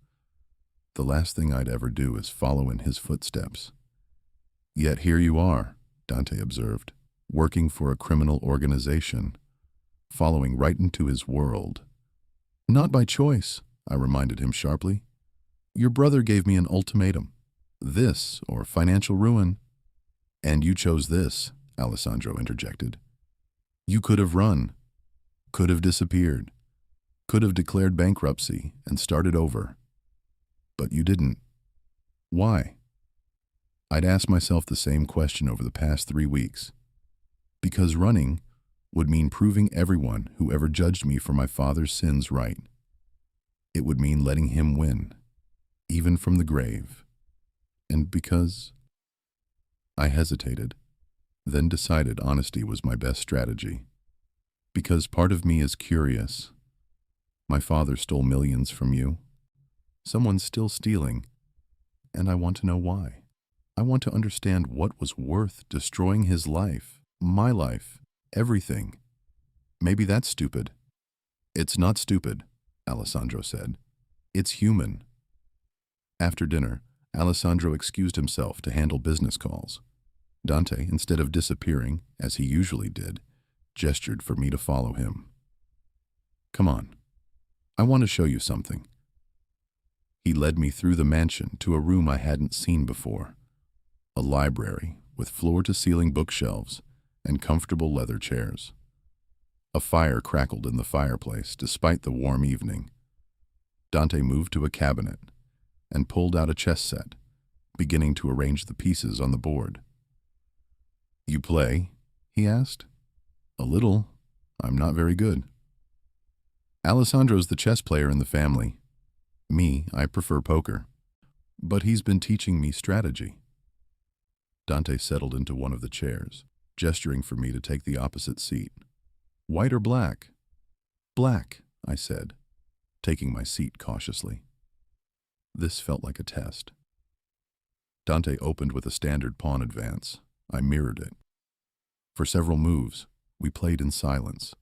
The last thing I'd ever do is follow in his footsteps. Yet here you are, Dante observed, working for a criminal organization, following right into his world. Not by choice, I reminded him sharply. Your brother gave me an ultimatum. This or financial ruin. And you chose this, Alessandro interjected. You could have run, could have disappeared, could have declared bankruptcy and started over. But you didn't. Why? I'd asked myself the same question over the past 3 weeks. Because running would mean proving everyone who ever judged me for my father's sins right. It would mean letting him win, even from the grave. And because I hesitated, then decided honesty was my best strategy. Because part of me is curious. My father stole millions from you. Someone's still stealing, and I want to know why. I want to understand what was worth destroying his life, my life, everything. Maybe that's stupid. It's not stupid, Alessandro said. It's human. After dinner, Alessandro excused himself to handle business calls. Dante, instead of disappearing, as he usually did, gestured for me to follow him. Come on. I want to show you something. He led me through the mansion to a room I hadn't seen before. A library with floor-to-ceiling bookshelves and comfortable leather chairs. A fire crackled in the fireplace despite the warm evening. Dante moved to a cabinet and pulled out a chess set, beginning to arrange the pieces on the board. You play? He asked. A little. I'm not very good. Alessandro's the chess player in the family. Me, I prefer poker. But he's been teaching me strategy. Dante settled into one of the chairs, gesturing for me to take the opposite seat. White or black? Black, I said, taking my seat cautiously. This felt like a test. Dante opened with a standard pawn advance. I mirrored it. For several moves, we played in silence.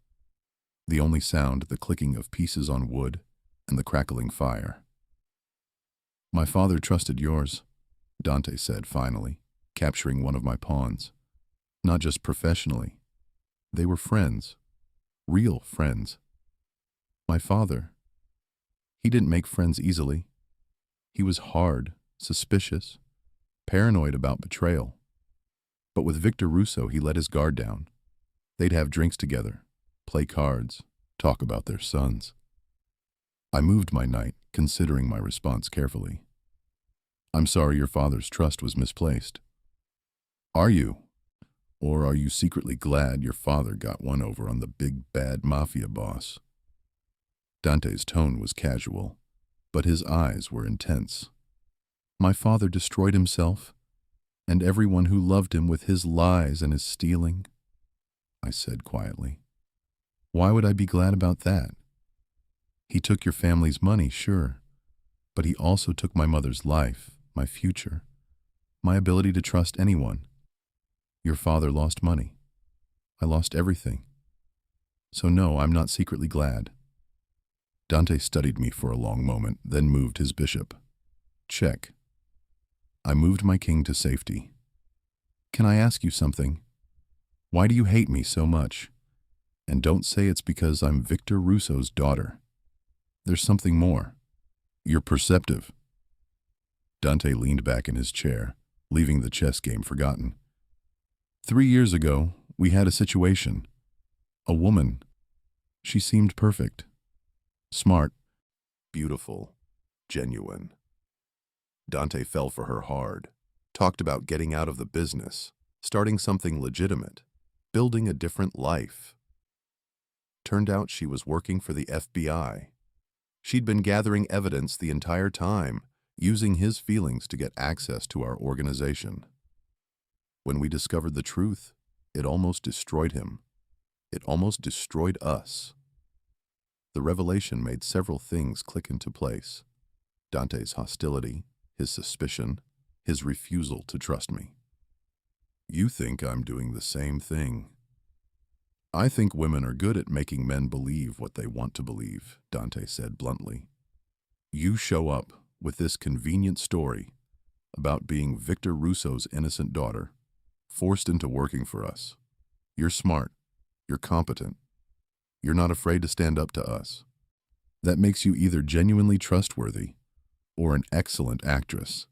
The only sound the clicking of pieces on wood and the crackling fire. My father trusted yours, Dante said finally, capturing one of my pawns. Not just professionally. They were friends. Real friends. My father. He didn't make friends easily. He was hard, suspicious, paranoid about betrayal. But with Victor Russo, he let his guard down. They'd have drinks together, play cards, talk about their sons. I moved my knight, considering my response carefully. I'm sorry your father's trust was misplaced. Are you? Or are you secretly glad your father got one over on the big bad Mafia boss? Dante's tone was casual, but his eyes were intense. My father destroyed himself, and everyone who loved him with his lies and his stealing, I said quietly. Why would I be glad about that? He took your family's money, sure, but he also took my mother's life, my future, my ability to trust anyone. Your father lost money. I lost everything. So no, I'm not secretly glad. Dante studied me for a long moment, then moved his bishop. Check. I moved my king to safety. Can I ask you something? Why do you hate me so much? And don't say it's because I'm Victor Russo's daughter. There's something more. You're perceptive. Dante leaned back in his chair, leaving the chess game forgotten. 3 years ago, we had a situation. A woman. She seemed perfect. Smart. Beautiful. Genuine. Dante fell for her hard. Talked about getting out of the business, starting something legitimate, building a different life. Turned out she was working for the FBI. She'd been gathering evidence the entire time, using his feelings to get access to our organization. When we discovered the truth, it almost destroyed him. It almost destroyed us. The revelation made several things click into place. Dante's hostility, his suspicion, his refusal to trust me. You think I'm doing the same thing. I think women are good at making men believe what they want to believe, Dante said bluntly. You show up with this convenient story about being Victor Russo's innocent daughter, forced into working for us. You're smart. You're competent. You're not afraid to stand up to us. That makes you either genuinely trustworthy or an excellent actress.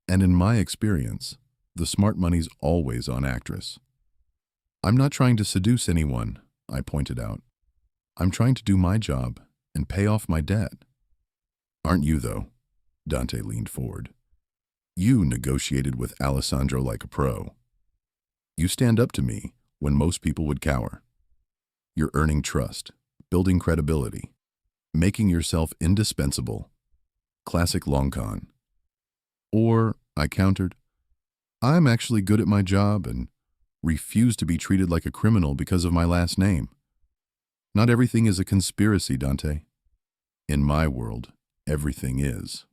And in my experience, the smart money's always on actress. I'm not trying to seduce anyone, I pointed out. I'm trying to do my job and pay off my debt. Aren't you, though? Dante leaned forward. You negotiated with Alessandro like a pro. You stand up to me when most people would cower. You're earning trust, building credibility, making yourself indispensable. Classic long con. Or, I countered, I'm actually good at my job and refuse to be treated like a criminal because of my last name. Not everything is a conspiracy, Dante. In my world, everything is.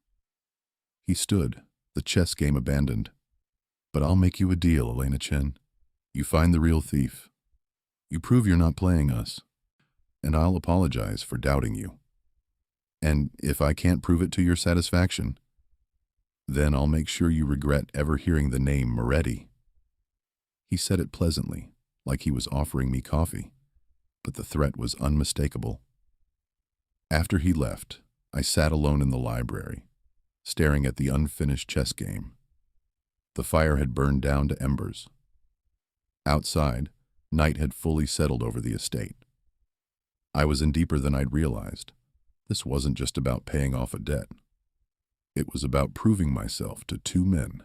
He stood, the chess game abandoned. But I'll make you a deal, Elena Chen. You find the real thief. You prove you're not playing us. And I'll apologize for doubting you. And if I can't prove it to your satisfaction, then I'll make sure you regret ever hearing the name Moretti. He said it pleasantly, like he was offering me coffee, but the threat was unmistakable. After he left, I sat alone in the library, staring at the unfinished chess game. The fire had burned down to embers. Outside, night had fully settled over the estate. I was in deeper than I'd realized. This wasn't just about paying off a debt. It was about proving myself to two men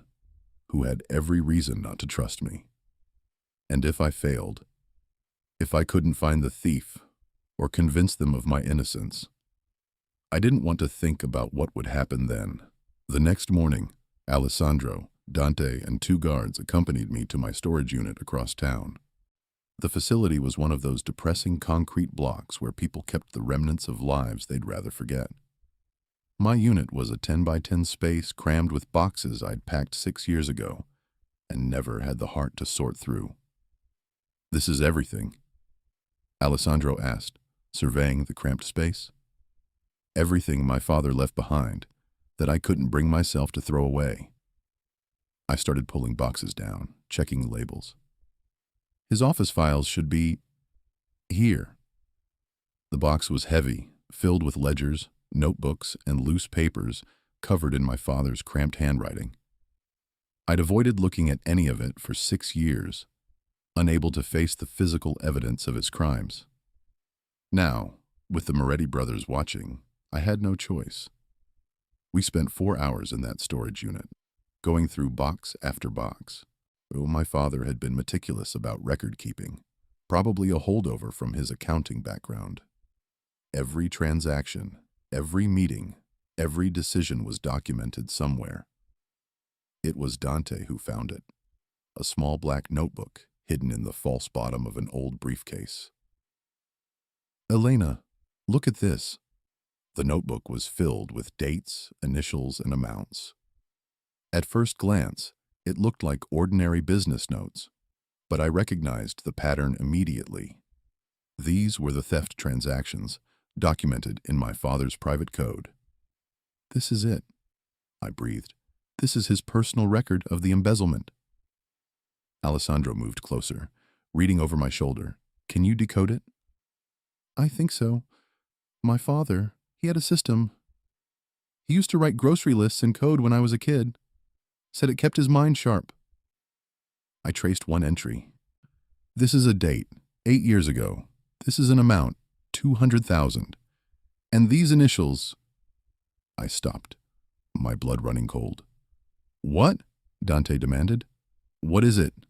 who had every reason not to trust me. And if I failed, if I couldn't find the thief or convince them of my innocence, I didn't want to think about what would happen then. The next morning, Alessandro, Dante, and two guards accompanied me to my storage unit across town. The facility was one of those depressing concrete blocks where people kept the remnants of lives they'd rather forget. My unit was a 10 by 10 space crammed with boxes I'd packed 6 years ago and never had the heart to sort through. "This is everything?" Alessandro asked, surveying the cramped space. "Everything my father left behind that I couldn't bring myself to throw away." I started pulling boxes down, checking labels. "His office files should be here." The box was heavy, filled with ledgers, notebooks, and loose papers covered in my father's cramped handwriting. I'd avoided looking at any of it for 6 years, unable to face the physical evidence of his crimes. Now, with the Moretti brothers watching, I had no choice. We spent 4 hours in that storage unit, going through box after box. Oh, my father had been meticulous about record keeping, probably a holdover from his accounting background. Every transaction, every meeting, every decision was documented somewhere. It was Dante who found it, a small black notebook hidden in the false bottom of an old briefcase. "Elena, look at this." The notebook was filled with dates, initials, and amounts. At first glance, it looked like ordinary business notes, but I recognized the pattern immediately. These were the theft transactions, documented in my father's private code. "This is it," I breathed. "This is his personal record of the embezzlement." Alessandro moved closer, reading over my shoulder. "Can you decode it?" "I think so. My father, he had a system. He used to write grocery lists in code when I was a kid. Said it kept his mind sharp." I traced one entry. "This is a date, 8 years ago. This is an amount, 200,000. And these initials—" I stopped, my blood running cold. "What?" Dante demanded. "What is it?"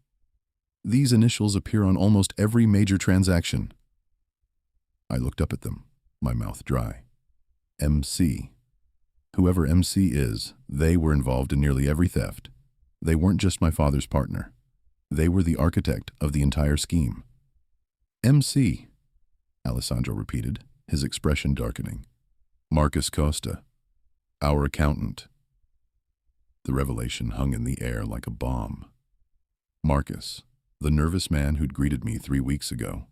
"These initials appear on almost every major transaction." I looked up at them, my mouth dry. MC. Whoever MC is, they were involved in nearly every theft. They weren't just my father's partner. They were the architect of the entire scheme. "MC," Alessandro repeated, his expression darkening. "Marcus Costa, our accountant." The revelation hung in the air like a bomb. Marcus, the nervous man who'd greeted me 3 weeks ago.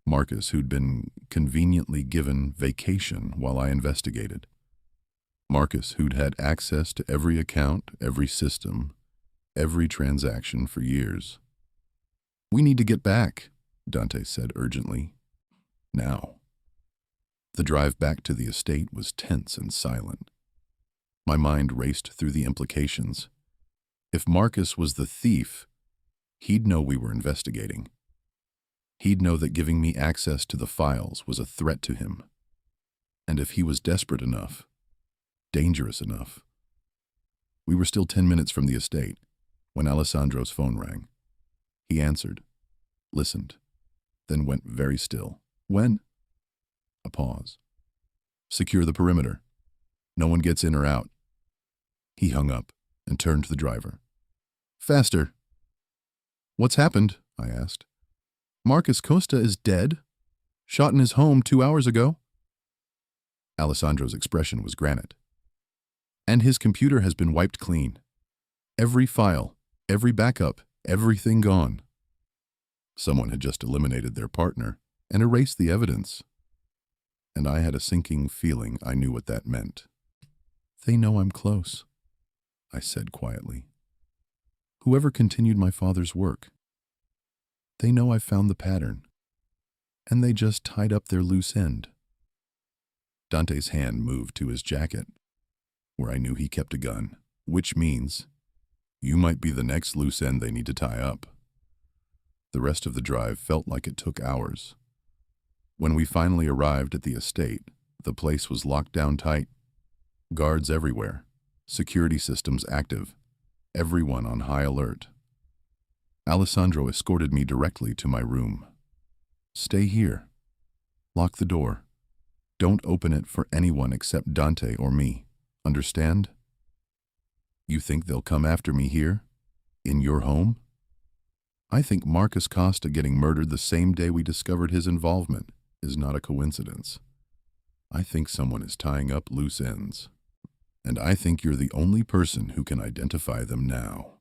Marcus, who'd been conveniently given vacation while I investigated. Marcus, who'd had access to every account, every system, every transaction for years. "We need to get back," Dante said urgently. Now. The drive back to the estate was tense and silent. My mind raced through the implications. If Marcus was the thief, he'd know we were investigating. He'd know that giving me access to the files was a threat to him. And if he was desperate enough, dangerous enough. We were still 10 minutes from the estate when Alessandro's phone rang. He answered, listened, then went very still. "When?" A pause. "Secure the perimeter. No one gets in or out." He hung up and turned to the driver. "Faster." "What's happened?" I asked. "Marcus Costa is dead?" Shot in his home 2 hours ago." Alessandro's expression was granite. "And his computer has been wiped clean. Every file, every backup, everything gone." Someone had just eliminated their partner and erased the evidence. And I had a sinking feeling I knew what that meant. "They know I'm close," I said quietly. "Whoever continued my father's work. They know I've found the pattern, and they just tied up their loose end." Dante's hand moved to his jacket, where I knew he kept a gun, which means you might be the next loose end they need to tie up. The rest of the drive felt like it took hours. When we finally arrived at the estate, the place was locked down tight. Guards everywhere, security systems active, everyone on high alert. Alessandro escorted me directly to my room. "Stay here. Lock the door. Don't open it for anyone except Dante or me. Understand? You think they'll come after me here? In your home? I think Marcus Costa getting murdered the same day we discovered his involvement is not a coincidence. I think someone is tying up loose ends. And I think you're the only person who can identify them now."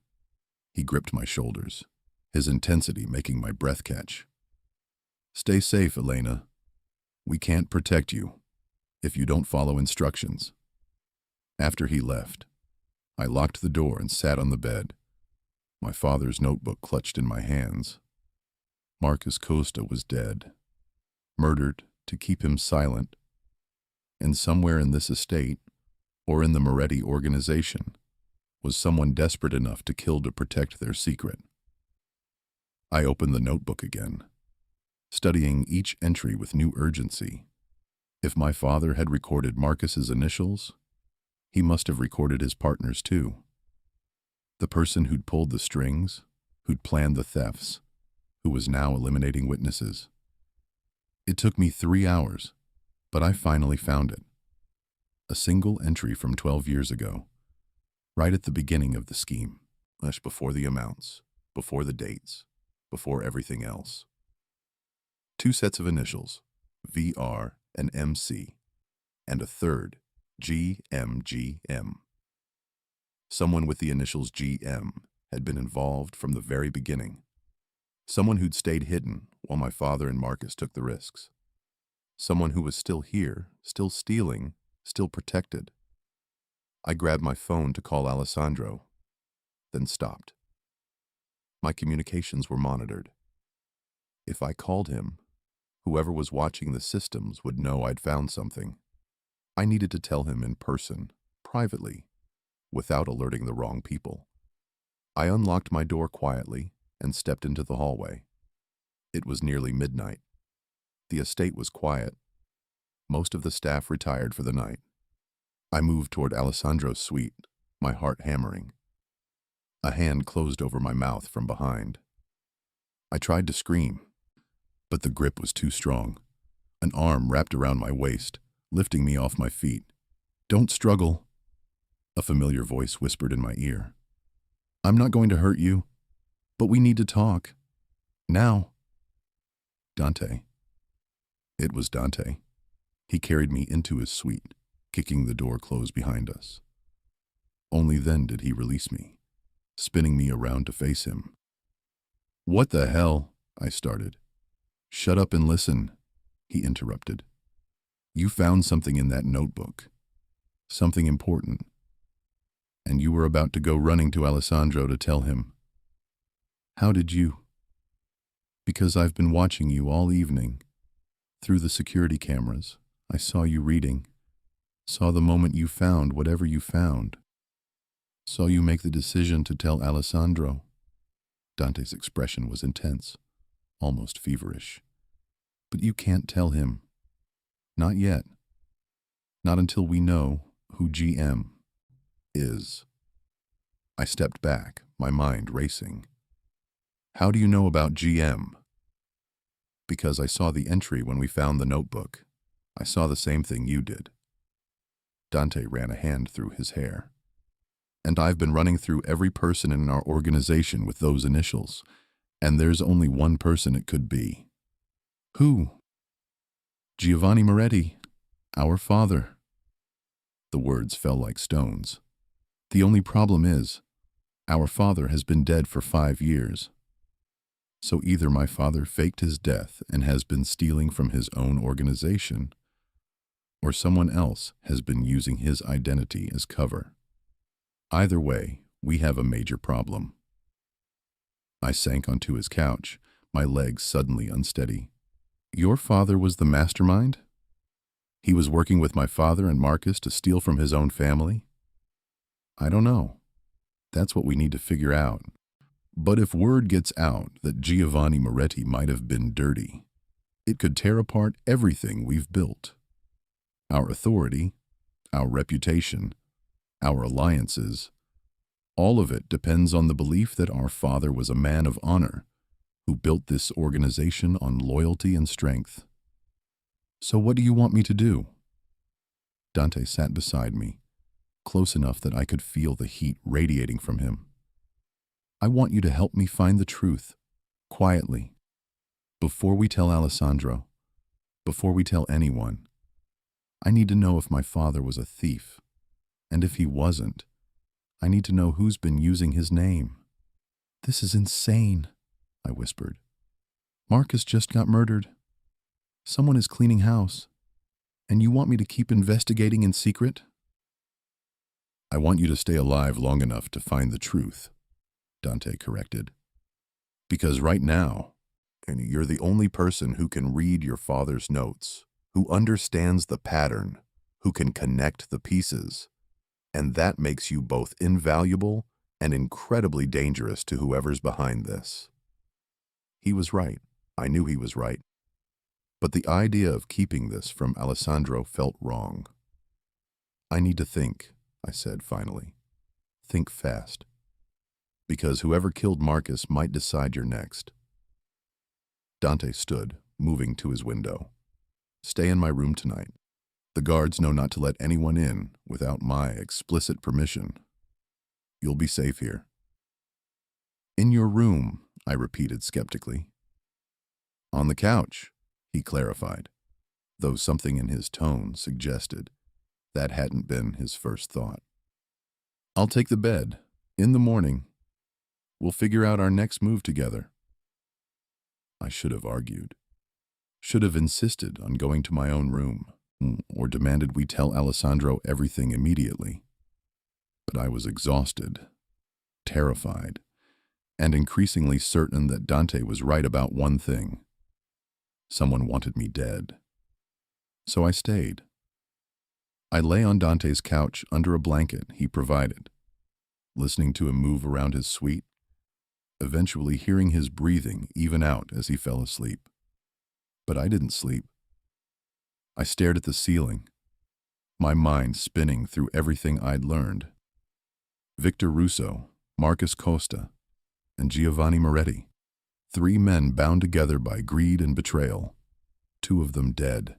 He gripped my shoulders, his intensity making my breath catch. "Stay safe, Elena. We can't protect you if you don't follow instructions." After he left, I locked the door and sat on the bed, my father's notebook clutched in my hands. Marcus Costa was dead, murdered to keep him silent, and somewhere in this estate, or in the Moretti organization, was someone desperate enough to kill to protect their secret. I opened the notebook again, studying each entry with new urgency. If my father had recorded Marcus's initials, he must have recorded his partners too. The person who'd pulled the strings, who'd planned the thefts, who was now eliminating witnesses. It took me 3 hours, but I finally found it. A single entry from 12 years ago, right at the beginning of the scheme, before the amounts, before the dates, before everything else. 2 sets of initials, VR and MC, and a third, GMGM. Someone with the initials GM had been involved from the very beginning. Someone who'd stayed hidden while my father and Marcus took the risks. Someone who was still here, still stealing, still protected. I grabbed my phone to call Alessandro, then stopped. My communications were monitored. If I called him, whoever was watching the systems would know I'd found something. I needed to tell him in person, privately, without alerting the wrong people. I unlocked my door quietly and stepped into the hallway. It was nearly midnight. The estate was quiet. Most of the staff retired for the night. I moved toward Alessandro's suite, my heart hammering. A hand closed over my mouth from behind. I tried to scream, but the grip was too strong. An arm wrapped around my waist, lifting me off my feet. "Don't struggle," a familiar voice whispered in my ear. "I'm not going to hurt you, but we need to talk. Now." Dante. It was Dante. He carried me into his suite, kicking the door closed behind us. Only then did he release me, spinning me around to face him. "What the hell?" I started. "Shut up and listen," he interrupted. "You found something in that notebook. Something important. And you were about to go running to Alessandro to tell him. How did you? Because I've been watching you all evening. Through the security cameras, I saw you reading. Saw the moment you found whatever you found. Saw you make the decision to tell Alessandro." Dante's expression was intense, almost feverish. "But you can't tell him. Not yet. Not until we know who GM is." I stepped back, my mind racing. "How do you know about GM?" "Because I saw the entry when we found the notebook. I saw the same thing you did." Dante ran a hand through his hair. "And I've been running through every person in our organization with those initials, and there's only one person it could be." "Who?" Giovanni Moretti, our father. The words fell like stones. The only problem is, our father has been dead for 5 years. So either my father faked his death and has been stealing from his own organization, or someone else has been using his identity as cover. Either way, we have a major problem. I sank onto his couch, my legs suddenly unsteady. Your father was the mastermind? He was working with my father and Marcus to steal from his own family? I don't know. That's what we need to figure out. But if word gets out that Giovanni Moretti might have been dirty, it could tear apart everything we've built. Our authority, our reputation, our alliances, all of it depends on the belief that our father was a man of honor who built this organization on loyalty and strength. So what do you want me to do? Dante sat beside me, close enough that I could feel the heat radiating from him. I want you to help me find the truth, quietly. Before we tell Alessandro, before we tell anyone, I need to know if my father was a thief. And if he wasn't, I need to know who's been using his name. This is insane, I whispered. Marcus just got murdered. Someone is cleaning house. And you want me to keep investigating in secret? I want you to stay alive long enough to find the truth, Dante corrected. Because right now, you're the only person who can read your father's notes, who understands the pattern, who can connect the pieces. And that makes you both invaluable and incredibly dangerous to whoever's behind this. He was right. I knew he was right. But the idea of keeping this from Alessandro felt wrong. I need to think, I said finally. Think fast. Because whoever killed Marcus might decide you're next. Dante stood, moving to his window. Stay in my room tonight. The guards know not to let anyone in without my explicit permission. You'll be safe here. In your room, I repeated skeptically. On the couch, he clarified, though something in his tone suggested that hadn't been his first thought. I'll take the bed. In the morning, we'll figure out our next move together. I should have argued. Should have insisted on going to my own room, or demanded we tell Alessandro everything immediately. But I was exhausted, terrified, and increasingly certain that Dante was right about one thing. Someone wanted me dead. So I stayed. I lay on Dante's couch under a blanket he provided, listening to him move around his suite, eventually hearing his breathing even out as he fell asleep. But I didn't sleep. I stared at the ceiling, my mind spinning through everything I'd learned. Victor Russo, Marcus Costa, and Giovanni Moretti. 3 men bound together by greed and betrayal. 2 of them dead.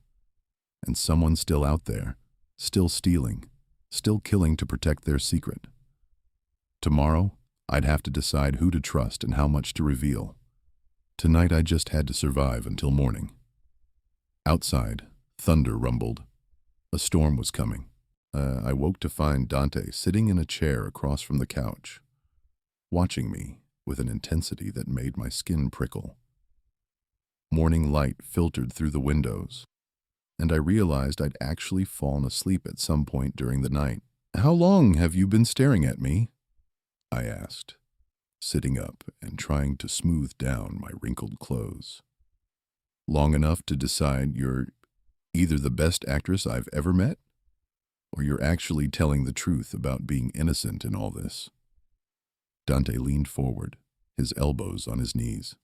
And someone still out there, still stealing, still killing to protect their secret. Tomorrow, I'd have to decide who to trust and how much to reveal. Tonight I just had to survive until morning. Outside, thunder rumbled. A storm was coming. I woke to find Dante sitting in a chair across from the couch, watching me with an intensity that made my skin prickle. Morning light filtered through the windows, and I realized I'd actually fallen asleep at some point during the night. How long have you been staring at me? I asked, sitting up and trying to smooth down my wrinkled clothes. Long enough to decide you're either the best actress I've ever met, or you're actually telling the truth about being innocent in all this. Dante leaned forward, his elbows on his knees.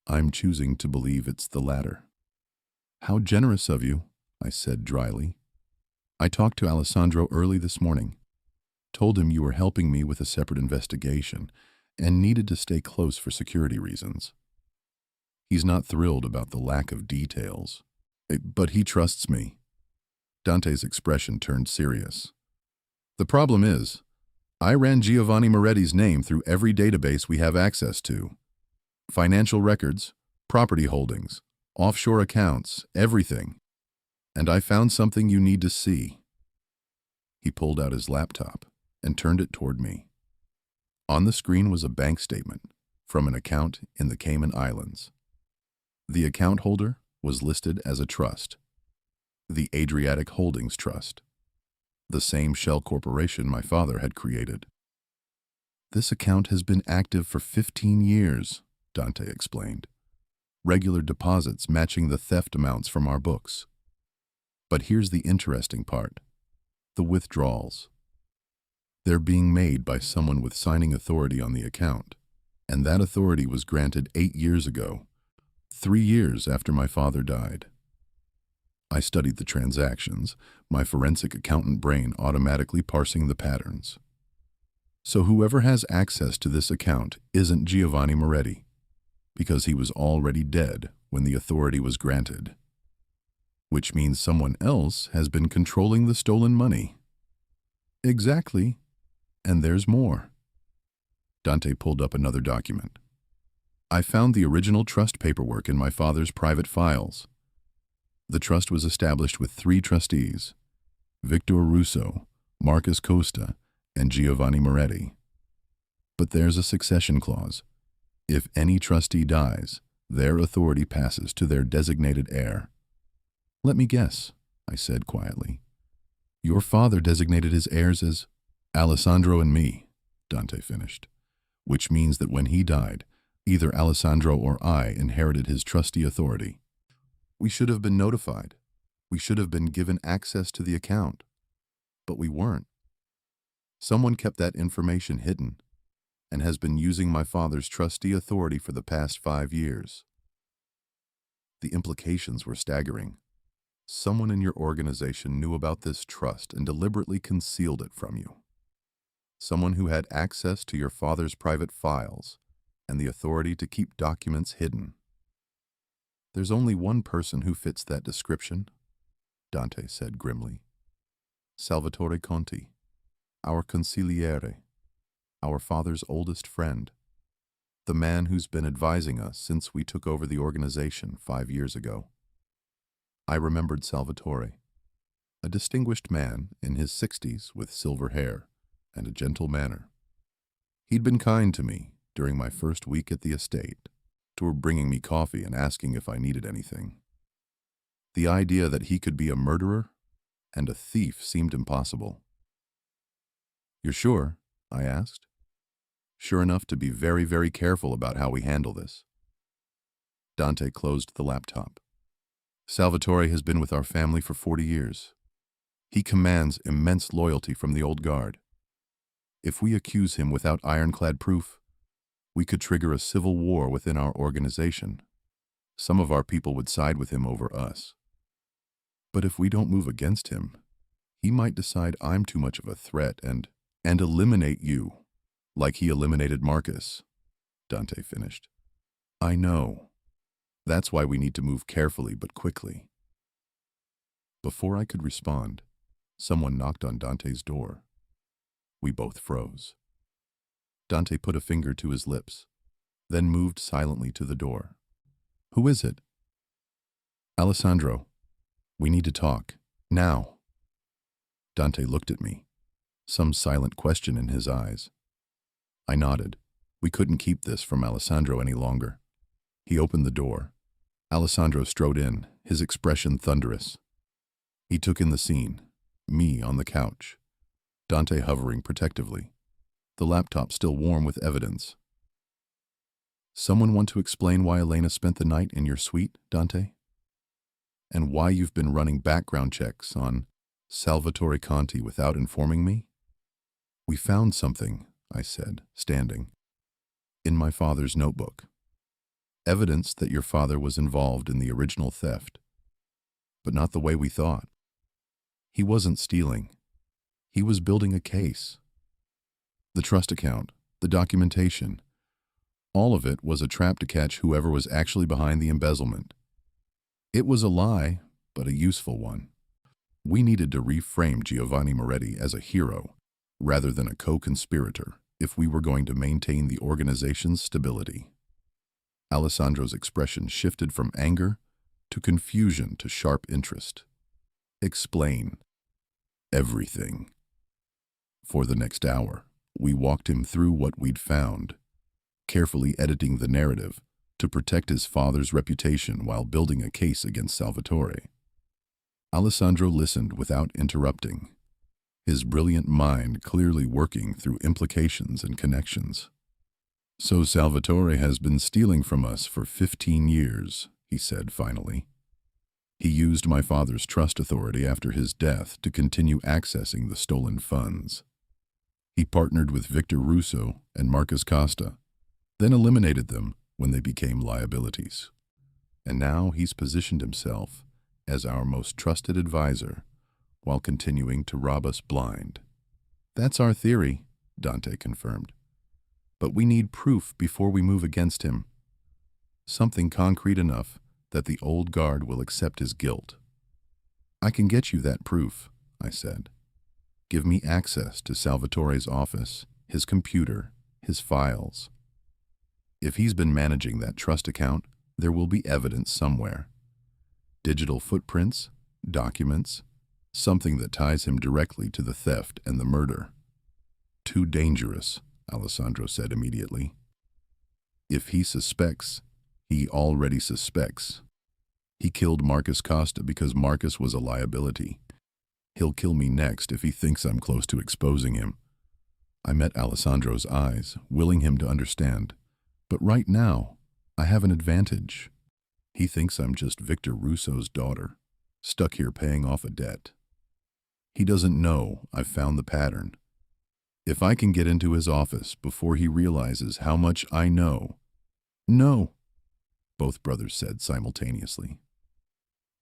I'm choosing to believe it's the latter. How generous of you, I said dryly. I talked to Alessandro early this morning, told him you were helping me with a separate investigation and needed to stay close for security reasons. He's not thrilled about the lack of details, but he trusts me. Dante's expression turned serious. The problem is, I ran Giovanni Moretti's name through every database we have access to. Financial records, property holdings, offshore accounts, everything. And I found something you need to see. He pulled out his laptop and turned it toward me. On the screen was a bank statement from an account in the Cayman Islands. The account holder was listed as a trust, the Adriatic Holdings Trust, the same shell corporation my father had created. This account has been active for 15 years, Dante explained. Regular deposits matching the theft amounts from our books. But here's the interesting part: the withdrawals. They're being made by someone with signing authority on the account, and that authority was granted 8 years ago, 3 years after my father died. I studied the transactions, my forensic accountant brain automatically parsing the patterns. So whoever has access to this account isn't Giovanni Moretti, because he was already dead when the authority was granted. Which means someone else has been controlling the stolen money. Exactly. And there's more. Dante pulled up another document. I found the original trust paperwork in my father's private files. The trust was established with 3 trustees: Victor Russo, Marcus Costa, and Giovanni Moretti. But there's a succession clause. If any trustee dies, their authority passes to their designated heir. Let me guess, I said quietly. Your father designated his heirs as Alessandro and me, Dante finished, which means that when he died, either Alessandro or I inherited his trustee authority. We should have been notified. We should have been given access to the account. But we weren't. Someone kept that information hidden and has been using my father's trustee authority for the past 5 years. The implications were staggering. Someone in your organization knew about this trust and deliberately concealed it from you. Someone who had access to your father's private files and the authority to keep documents hidden. There's only one person who fits that description, Dante said grimly. Salvatore Conti, our consigliere, our father's oldest friend, the man who's been advising us since we took over the organization 5 years ago. I remembered Salvatore, a distinguished man in his 60s with silver hair and a gentle manner. He'd been kind to me during my first week at the estate, toward bringing me coffee and asking if I needed anything. The idea that he could be a murderer and a thief seemed impossible. You're sure? I asked. Sure enough to be very, very careful about how we handle this. Dante closed the laptop. Salvatore has been with our family for 40 years. He commands immense loyalty from the old guard. If we accuse him without ironclad proof, we could trigger a civil war within our organization. Some of our people would side with him over us. But if we don't move against him, he might decide I'm too much of a threat and eliminate you, like he eliminated Marcus, Dante finished. I know. That's why we need to move carefully but quickly. Before I could respond, someone knocked on Dante's door. We both froze. Dante put a finger to his lips, then moved silently to the door. Who is it? Alessandro. We need to talk. Now. Dante looked at me, some silent question in his eyes. I nodded. We couldn't keep this from Alessandro any longer. He opened the door. Alessandro strode in, his expression thunderous. He took in the scene, me on the couch, Dante hovering protectively, the laptop still warm with evidence. Someone want to explain why Elena spent the night in your suite, Dante? And why you've been running background checks on Salvatore Conti without informing me? We found something, I said, standing, in my father's notebook. Evidence that your father was involved in the original theft, but not the way we thought. He wasn't stealing. He was building a case. The trust account, the documentation, all of it was a trap to catch whoever was actually behind the embezzlement. It was a lie, but a useful one. We needed to reframe Giovanni Moretti as a hero rather than a co-conspirator if we were going to maintain the organization's stability. Alessandro's expression shifted from anger to confusion to sharp interest. Explain. Everything. For the next hour, we walked him through what we'd found, carefully editing the narrative to protect his father's reputation while building a case against Salvatore. Alessandro listened without interrupting, his brilliant mind clearly working through implications and connections. "So Salvatore has been stealing from us for 15 years, he said finally. He used my father's trust authority after his death to continue accessing the stolen funds. He partnered with Victor Russo and Marcus Costa, then eliminated them when they became liabilities. And now he's positioned himself as our most trusted advisor while continuing to rob us blind." "That's our theory," Dante confirmed. "But we need proof before we move against him. Something concrete enough that the old guard will accept his guilt." "I can get you that proof," I said. "Give me access to Salvatore's office, his computer, his files. If he's been managing that trust account, there will be evidence somewhere. Digital footprints, documents, something that ties him directly to the theft and the murder." "Too dangerous," Alessandro said immediately. "If he suspects, he already suspects. He killed Marcus Costa because Marcus was a liability. He'll kill me next if he thinks I'm close to exposing him." I met Alessandro's eyes, willing him to understand. "But right now, I have an advantage. He thinks I'm just Victor Russo's daughter, stuck here paying off a debt. He doesn't know I've found the pattern. If I can get into his office before he realizes how much I know—" "No," both brothers said simultaneously.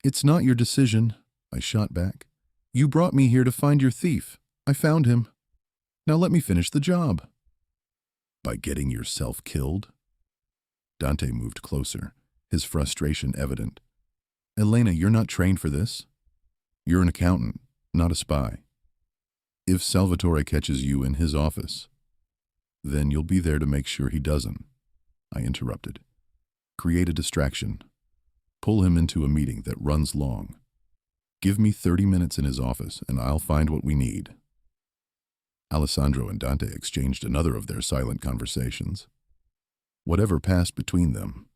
"It's not your decision," I shot back. "You brought me here to find your thief. I found him. Now let me finish the job." "By getting yourself killed?" Dante moved closer, his frustration evident. "Elena, you're not trained for this. You're an accountant, not a spy. If Salvatore catches you in his office, then you'll be there to make sure he doesn't," I interrupted. "Create a distraction. Pull him into a meeting that runs long. Give me 30 minutes in his office and I'll find what we need." Alessandro and Dante exchanged another of their silent conversations. Whatever passed between them,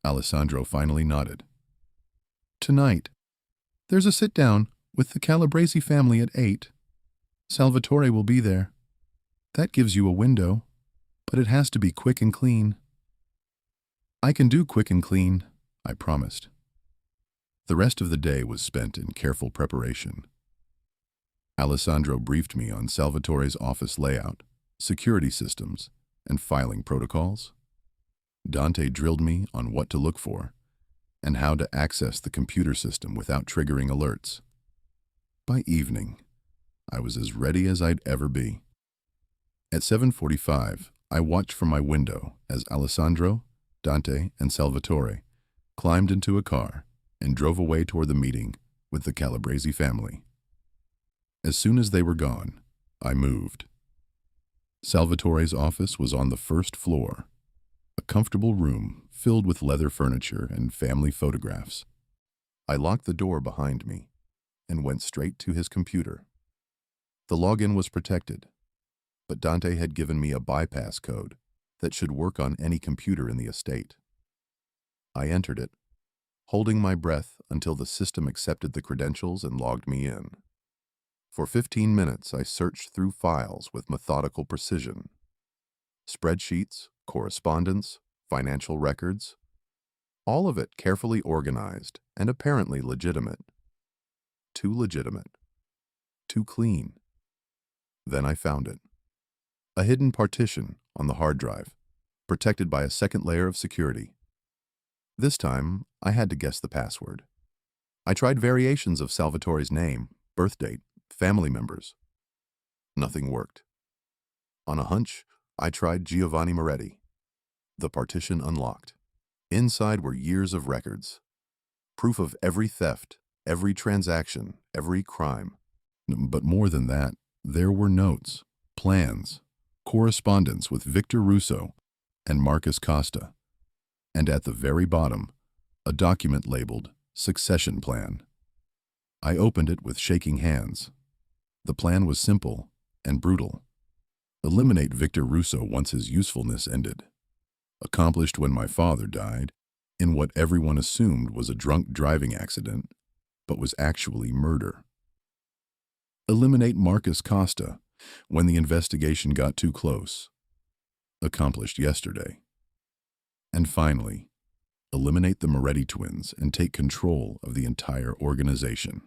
Alessandro finally nodded. "Tonight, there's a sit-down with the Calabresi family at 8. Salvatore will be there. That gives you a window, but it has to be quick and clean." "I can do quick and clean," I promised. The rest of the day was spent in careful preparation. Alessandro briefed me on Salvatore's office layout, security systems, and filing protocols. Dante drilled me on what to look for and how to access the computer system without triggering alerts. By evening, I was as ready as I'd ever be. At 7:45, I watched from my window as Alessandro, Dante, and Salvatore climbed into a car and drove away toward the meeting with the Calabresi family. As soon as they were gone, I moved. Salvatore's office was on the first floor, a comfortable room filled with leather furniture and family photographs. I locked the door behind me and went straight to his computer. The login was protected, but Dante had given me a bypass code that should work on any computer in the estate. I entered it, holding my breath until the system accepted the credentials and logged me in. For 15 minutes, I searched through files with methodical precision. Spreadsheets, correspondence, financial records, all of it carefully organized and apparently legitimate. Too legitimate. Too clean. Then I found it. A hidden partition on the hard drive, protected by a second layer of security. This time, I had to guess the password. I tried variations of Salvatore's name, birth date, family members. Nothing worked. On a hunch, I tried Giovanni Moretti. The partition unlocked. Inside were years of records. Proof of every theft, every transaction, every crime. But more than that, there were notes, plans, correspondence with Victor Russo and Marcus Costa. And at the very bottom, a document labeled Succession Plan. I opened it with shaking hands. The plan was simple and brutal. Eliminate Victor Russo once his usefulness ended. Accomplished when my father died, in what everyone assumed was a drunk driving accident, but was actually murder. Eliminate Marcus Costa when the investigation got too close. Accomplished yesterday. And finally, eliminate the Moretti twins and take control of the entire organization.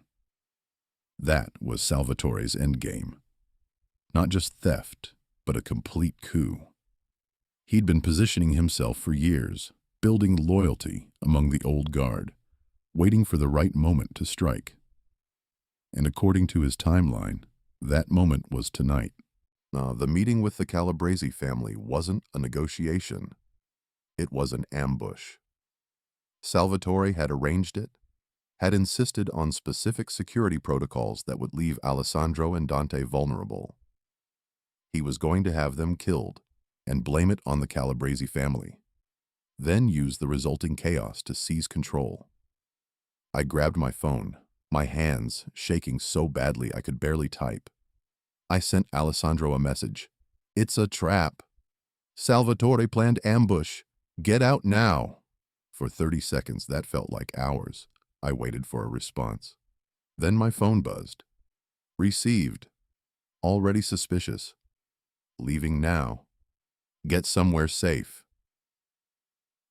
That was Salvatore's endgame. Not just theft, but a complete coup. He'd been positioning himself for years, building loyalty among the old guard, waiting for the right moment to strike. And according to his timeline, that moment was tonight. The meeting with the Calabrese family wasn't a negotiation. It was an ambush. Salvatore had arranged it, had insisted on specific security protocols that would leave Alessandro and Dante vulnerable. He was going to have them killed and blame it on the Calabrese family, then use the resulting chaos to seize control. I grabbed my phone, my hands shaking so badly I could barely type. I sent Alessandro a message. "It's a trap. Salvatore planned ambush. Get out now." For 30 seconds, that felt like hours. I waited for a response. Then my phone buzzed. Received. Already suspicious. Leaving now. Get somewhere safe.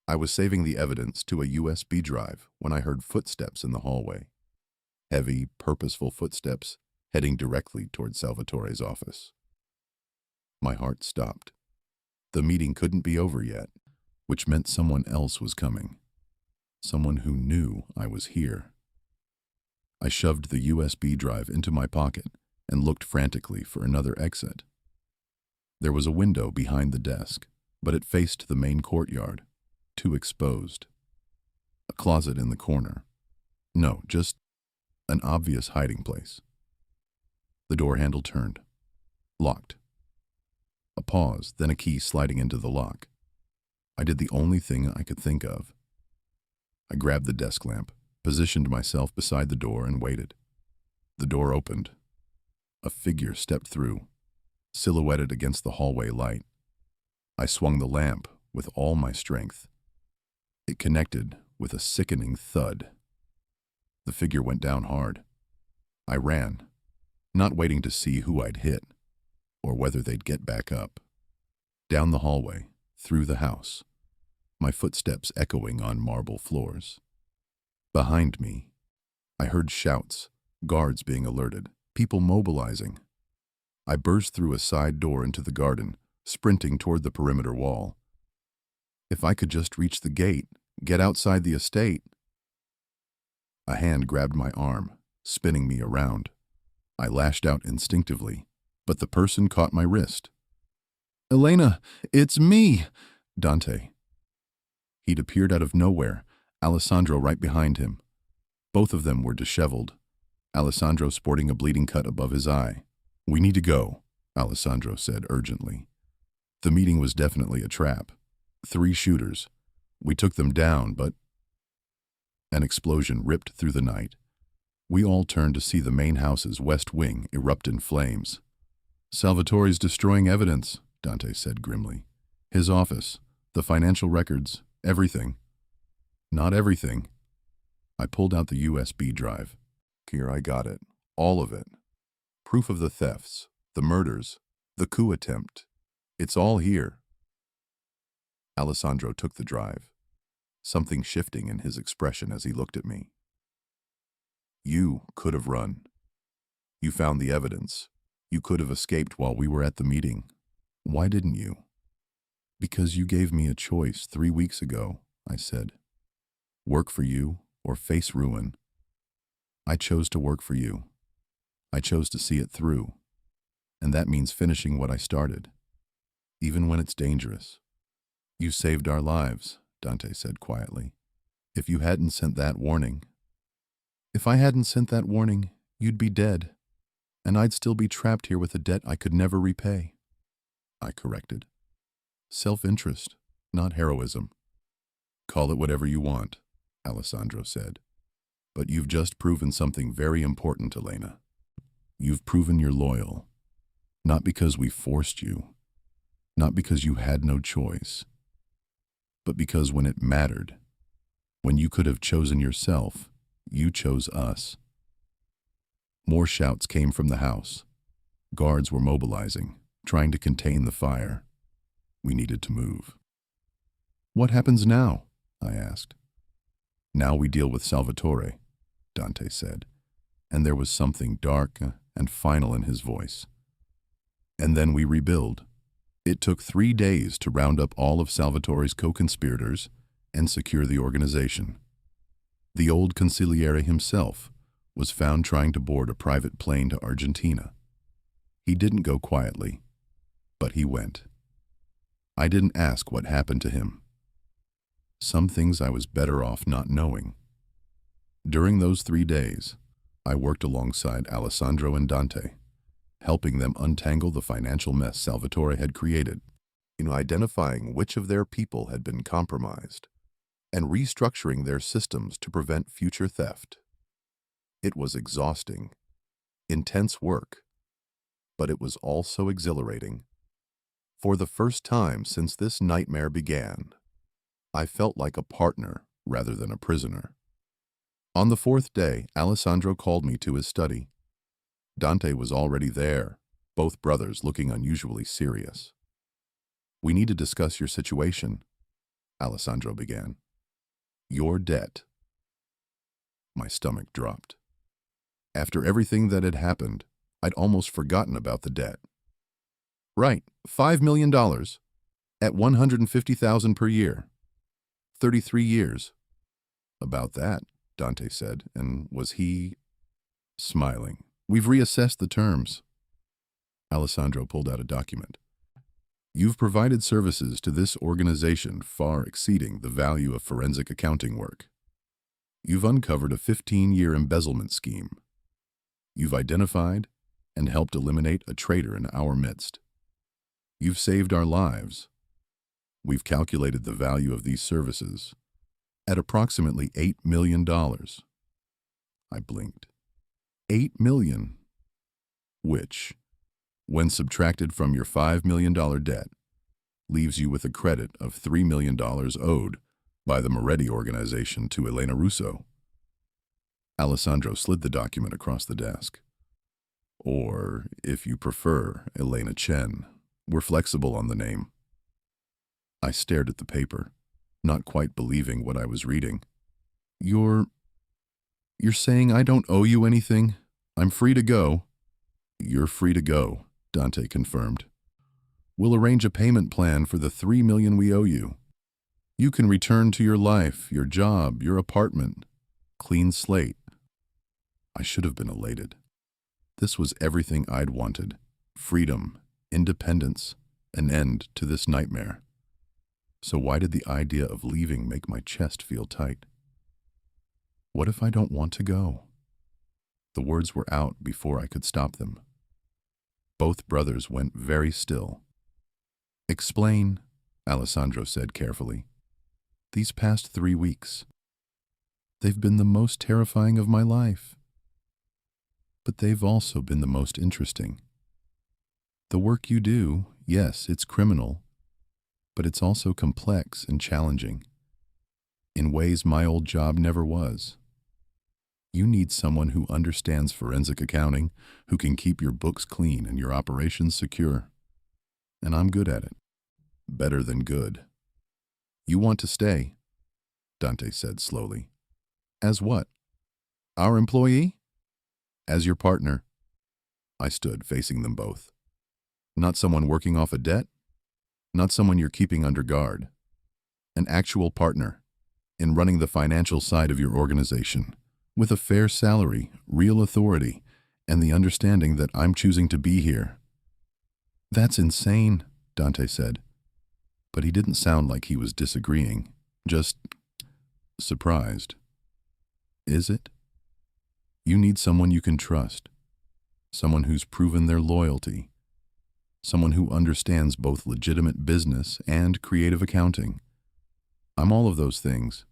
I was saving the evidence to a USB drive when I heard footsteps in the hallway. Heavy, purposeful footsteps heading directly toward Salvatore's office. My heart stopped. The meeting couldn't be over yet, which meant someone else was coming. Someone who knew I was here. I shoved the USB drive into my pocket and looked frantically for another exit. There was a window behind the desk, but it faced the main courtyard, too exposed. A closet in the corner. No, just an obvious hiding place. The door handle turned. Locked. A pause, then a key sliding into the lock. I did the only thing I could think of. I grabbed the desk lamp, positioned myself beside the door, and waited. The door opened. A figure stepped through, silhouetted against the hallway light. I swung the lamp with all my strength. It connected with a sickening thud. The figure went down hard. I ran, not waiting to see who I'd hit, or whether they'd get back up. Down the hallway, through the house, my footsteps echoing on marble floors. Behind me, I heard shouts, guards being alerted, people mobilizing. I burst through a side door into the garden, sprinting toward the perimeter wall. If I could just reach the gate, get outside the estate. A hand grabbed my arm, spinning me around. I lashed out instinctively, but the person caught my wrist. "Elena, it's me!" Dante. He'd appeared out of nowhere, Alessandro right behind him. Both of them were disheveled, Alessandro sporting a bleeding cut above his eye. "We need to go," Alessandro said urgently. The meeting was definitely a trap. 3 shooters. We took them down, but an explosion ripped through the night. We all turned to see the main house's west wing erupt in flames. "Salvatore's destroying evidence," Dante said grimly. "His office, the financial records, everything." "Not everything." I pulled out the USB drive. Here, I got it. All of it. Proof of the thefts, the murders, the coup attempt. It's all here. Alessandro took the drive, something shifting in his expression as he looked at me. "You could have run. You found the evidence. You could have escaped while we were at the meeting. Why didn't you?" "Because you gave me a choice 3 weeks ago," I said. "Work for you or face ruin. I chose to work for you. I chose to see it through. And that means finishing what I started, even when it's dangerous." "You saved our lives," Dante said quietly. "If you hadn't sent that warning..." "If I hadn't sent that warning, you'd be dead, and I'd still be trapped here with a debt I could never repay," I corrected. "Self-interest, not heroism." "Call it whatever you want," Alessandro said. But you've just proven something very important, Elena. You've proven you're loyal. Not because we forced you, not because you had no choice, but because when it mattered, when you could have chosen yourself, you chose us. More shouts came from the house. Guards were mobilizing, trying to contain the fire. We needed to move. What happens now? I asked. Now we deal with Salvatore, Dante said, and there was something dark and final in his voice. And then we rebuild. It took 3 days to round up all of Salvatore's co-conspirators and secure the organization. The old consigliere himself was found trying to board a private plane to Argentina. He didn't go quietly, but he went. I didn't ask what happened to him. Some things I was better off not knowing. During those 3 days, I worked alongside Alessandro and Dante, helping them untangle the financial mess Salvatore had created, in identifying which of their people had been compromised, and restructuring their systems to prevent future theft. It was exhausting, intense work, but it was also exhilarating. For the first time since this nightmare began, I felt like a partner rather than a prisoner. On the 4th day, Alessandro called me to his study. Dante was already there, both brothers looking unusually serious. We need to discuss your situation, Alessandro began. Your debt. My stomach dropped. After everything that had happened, I'd almost forgotten about the debt. Right, $5 million, at $150,000 per year. 33 years. About that, Dante said, and was he smiling? We've reassessed the terms. Alessandro pulled out a document. You've provided services to this organization far exceeding the value of forensic accounting work. You've uncovered a 15-year embezzlement scheme. You've identified and helped eliminate a traitor in our midst. You've saved our lives. We've calculated the value of these services at approximately $8 million. I blinked. $8 million, which, when subtracted from your $5 million debt, leaves you with a credit of $3 million owed by the Moretti organization to Elena Russo. Alessandro slid the document across the desk. Or, if you prefer, Elena Chen. We're flexible on the name. I stared at the paper, not quite believing what I was reading. You're saying I don't owe you anything? I'm free to go. You're free to go, Dante confirmed. We'll arrange a payment plan for the $3 million we owe you. You can return to your life, your job, your apartment. Clean slate. I should have been elated. This was everything I'd wanted. Freedom, independence, an end to this nightmare. So why did the idea of leaving make my chest feel tight? What if I don't want to go? The words were out before I could stop them. Both brothers went very still. Explain, Alessandro said carefully. These past 3 weeks, they've been the most terrifying of my life. But they've also been the most interesting. The work you do, yes, it's criminal, but it's also complex and challenging, in ways my old job never was. You need someone who understands forensic accounting, who can keep your books clean and your operations secure. And I'm good at it. Better than good. You want to stay, Dante said slowly. As what? Our employee? As your partner. I stood facing them both. Not someone working off a debt. Not someone you're keeping under guard. An actual partner in running the financial side of your organization, with a fair salary, real authority, and the understanding that I'm choosing to be here. That's insane, Dante said. But he didn't sound like he was disagreeing, just surprised. Is it? You need someone you can trust, someone who's proven their loyalty, someone who understands both legitimate business and creative accounting. I'm all of those things,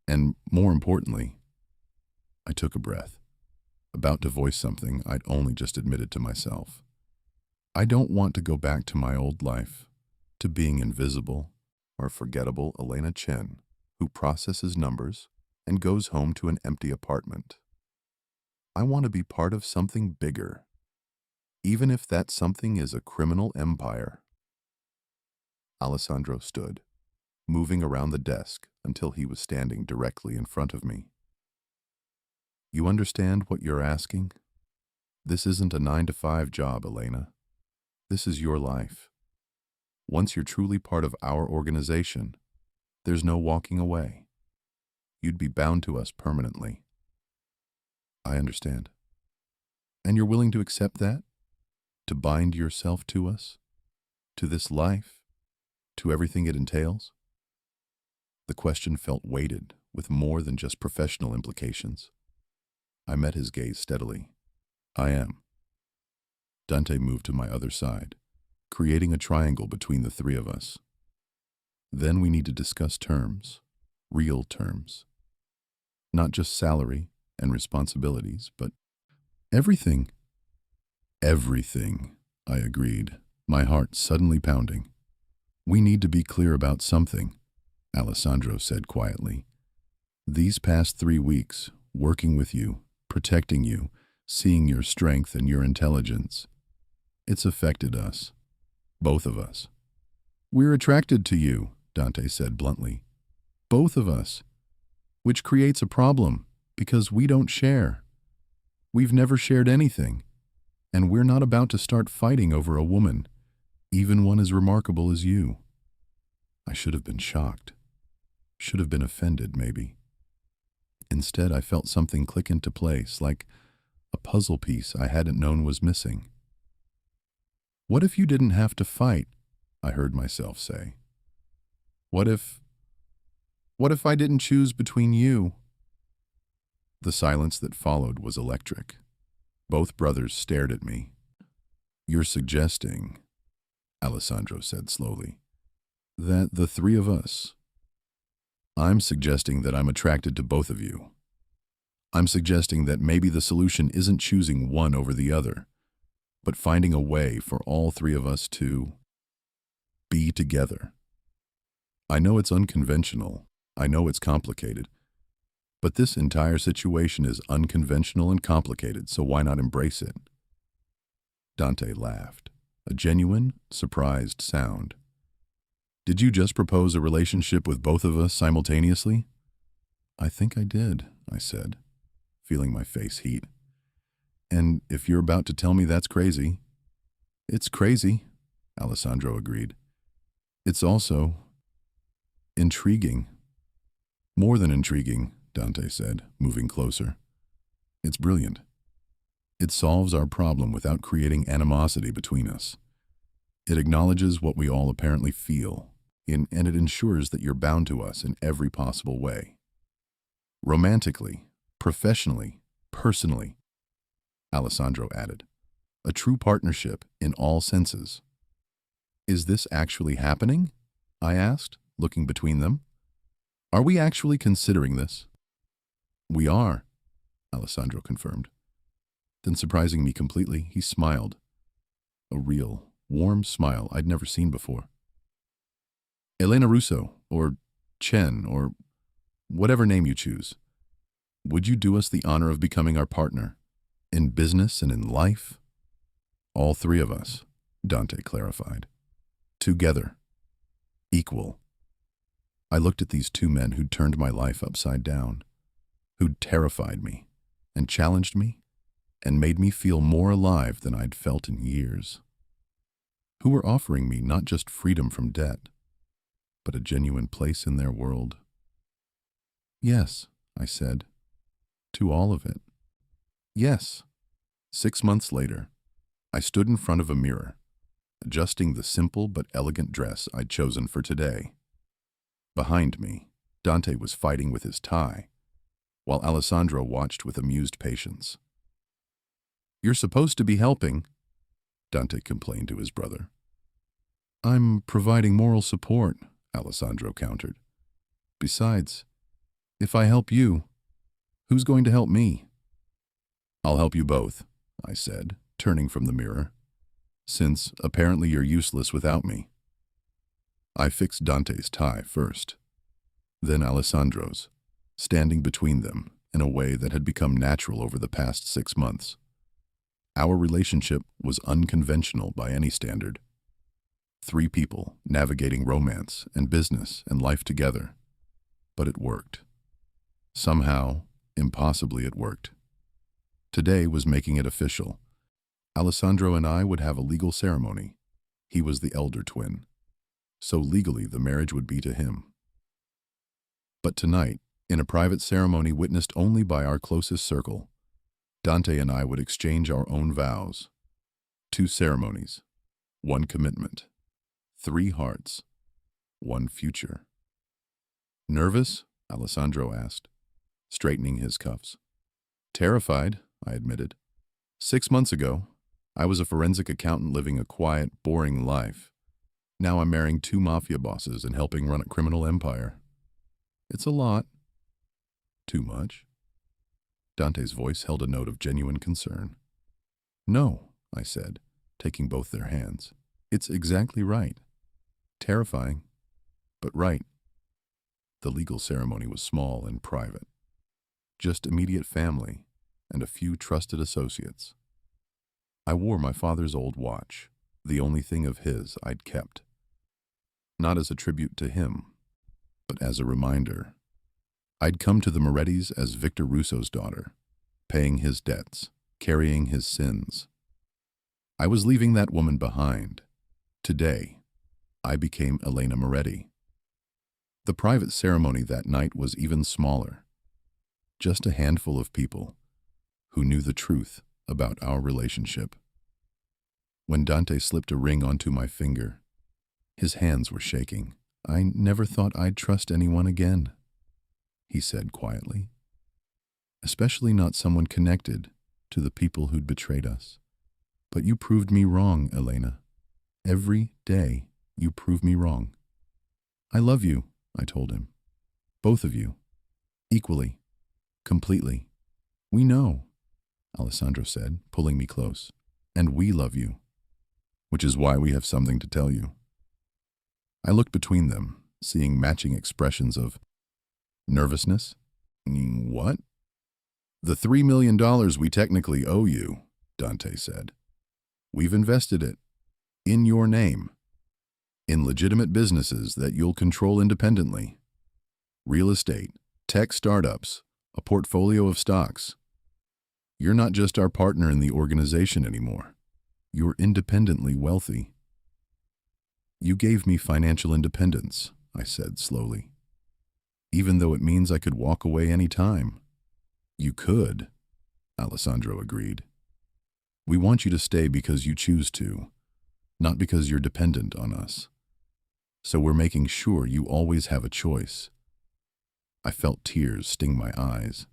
and more importantly, I took a breath, about to voice something I'd only just admitted to myself. I don't want to go back to my old life, to being invisible or forgettable Elena Chen, who processes numbers and goes home to an empty apartment. I want to be part of something bigger, even if that something is a criminal empire. Alessandro stood, moving around the desk until he was standing directly in front of me. You understand what you're asking? This isn't a 9-to-5 job, Elena. This is your life. Once you're truly part of our organization, there's no walking away. You'd be bound to us permanently. I understand. And you're willing to accept that? To bind yourself to us? To this life? To everything it entails? The question felt weighted with more than just professional implications. I met his gaze steadily. I am. Dante moved to my other side, creating a triangle between the three of us. Then we need to discuss terms, real terms. Not just salary and responsibilities, but everything. Everything, I agreed, my heart suddenly pounding. We need to be clear about something, Alessandro said quietly. These past 3 weeks, working with you, protecting you, seeing your strength and your intelligence, it's affected us, both of us. We're attracted to you, Dante said bluntly. Both of us. Which creates a problem, because we don't share. We've never shared anything, and we're not about to start fighting over a woman, even one as remarkable as you. I should have been shocked. Should have been offended, maybe. Instead, I felt something click into place, like a puzzle piece I hadn't known was missing. What if you didn't have to fight? I heard myself say. What if I didn't choose between you? The silence that followed was electric. Both brothers stared at me. You're suggesting, Alessandro said slowly, that the three of us. I'm suggesting that I'm attracted to both of you. I'm suggesting that maybe the solution isn't choosing one over the other, but finding a way for all three of us to be together. I know it's unconventional. I know it's complicated. But this entire situation is unconventional and complicated, so why not embrace it? Dante laughed, a genuine, surprised sound. Did you just propose a relationship with both of us simultaneously? I think I did, I said, feeling my face heat. And if you're about to tell me that's crazy, it's crazy, Alessandro agreed. It's also intriguing. More than intriguing, Dante said, moving closer. It's brilliant. It solves our problem without creating animosity between us. It acknowledges what we all apparently feel, and it ensures that you're bound to us in every possible way. Romantically, professionally, personally, Alessandro added. A true partnership in all senses. Is this actually happening? I asked, looking between them. Are we actually considering this? We are, Alessandro confirmed. Then, surprising me completely, he smiled. A real, warm smile I'd never seen before. Elena Russo, or Chen, or whatever name you choose, would you do us the honor of becoming our partner? In business and in life? All three of us, Dante clarified. Together. Equal. I looked at these two men who'd turned my life upside down, who'd terrified me, and challenged me, and made me feel more alive than I'd felt in years. Who were offering me not just freedom from debt, but a genuine place in their world. Yes, I said, to all of it. Yes. 6 months later, I stood in front of a mirror, adjusting the simple but elegant dress I'd chosen for today. Behind me, Dante was fighting with his tie, while Alessandro watched with amused patience. You're supposed to be helping, Dante complained to his brother. I'm providing moral support, Alessandro countered. Besides, if I help you, Who's going to help me? I'll help you both, I said, turning from the mirror, since apparently you're useless without me. I fixed Dante's tie first, then Alessandro's, standing between them in a way that had become natural over the past 6 months. Our relationship was unconventional by any standard. 3 people navigating romance and business and life together. But it worked. Somehow, impossibly it worked. Today was making it official. Alessandro and I would have a legal ceremony. He was the elder twin, so legally the marriage would be to him. But tonight, in a private ceremony witnessed only by our closest circle, Dante and I would exchange our own vows. 2 ceremonies, 1 commitment, 3 hearts, 1 future. Nervous? Alessandro asked, straightening his cuffs. Terrified, I admitted. 6 months ago, I was a forensic accountant living a quiet, boring life. Now I'm marrying 2 mafia bosses and helping run a criminal empire. It's a lot. Too much? Dante's voice held a note of genuine concern. No, I said, taking both their hands. It's exactly right. Terrifying, but right. The legal ceremony was small and private. Just immediate family and a few trusted associates. I wore my father's old watch, the only thing of his I'd kept. Not as a tribute to him, but as a reminder. I'd come to the Morettis as Victor Russo's daughter, paying his debts, carrying his sins. I was leaving that woman behind. Today, I became Elena Moretti. The private ceremony that night was even smaller. Just a handful of people who knew the truth about our relationship. When Dante slipped a ring onto my finger, his hands were shaking. I never thought I'd trust anyone again, he said quietly. Especially not someone connected to the people who'd betrayed us. But you proved me wrong, Elena. Every day you prove me wrong. I love you, I told him. Both of you. Equally. Completely. We know, Alessandro said, pulling me close. And we love you. Which is why we have something to tell you. I looked between them, seeing matching expressions of nervousness. What? The $3 million we technically owe you, Dante said. We've invested it. In your name. In legitimate businesses that you'll control independently. Real estate, tech startups, a portfolio of stocks. You're not just our partner in the organization anymore. You're independently wealthy. You gave me financial independence, I said slowly. Even though it means I could walk away any time. You could, Alessandro agreed. We want you to stay because you choose to, not because you're dependent on us. So we're making sure you always have a choice. I felt tears sting my eyes.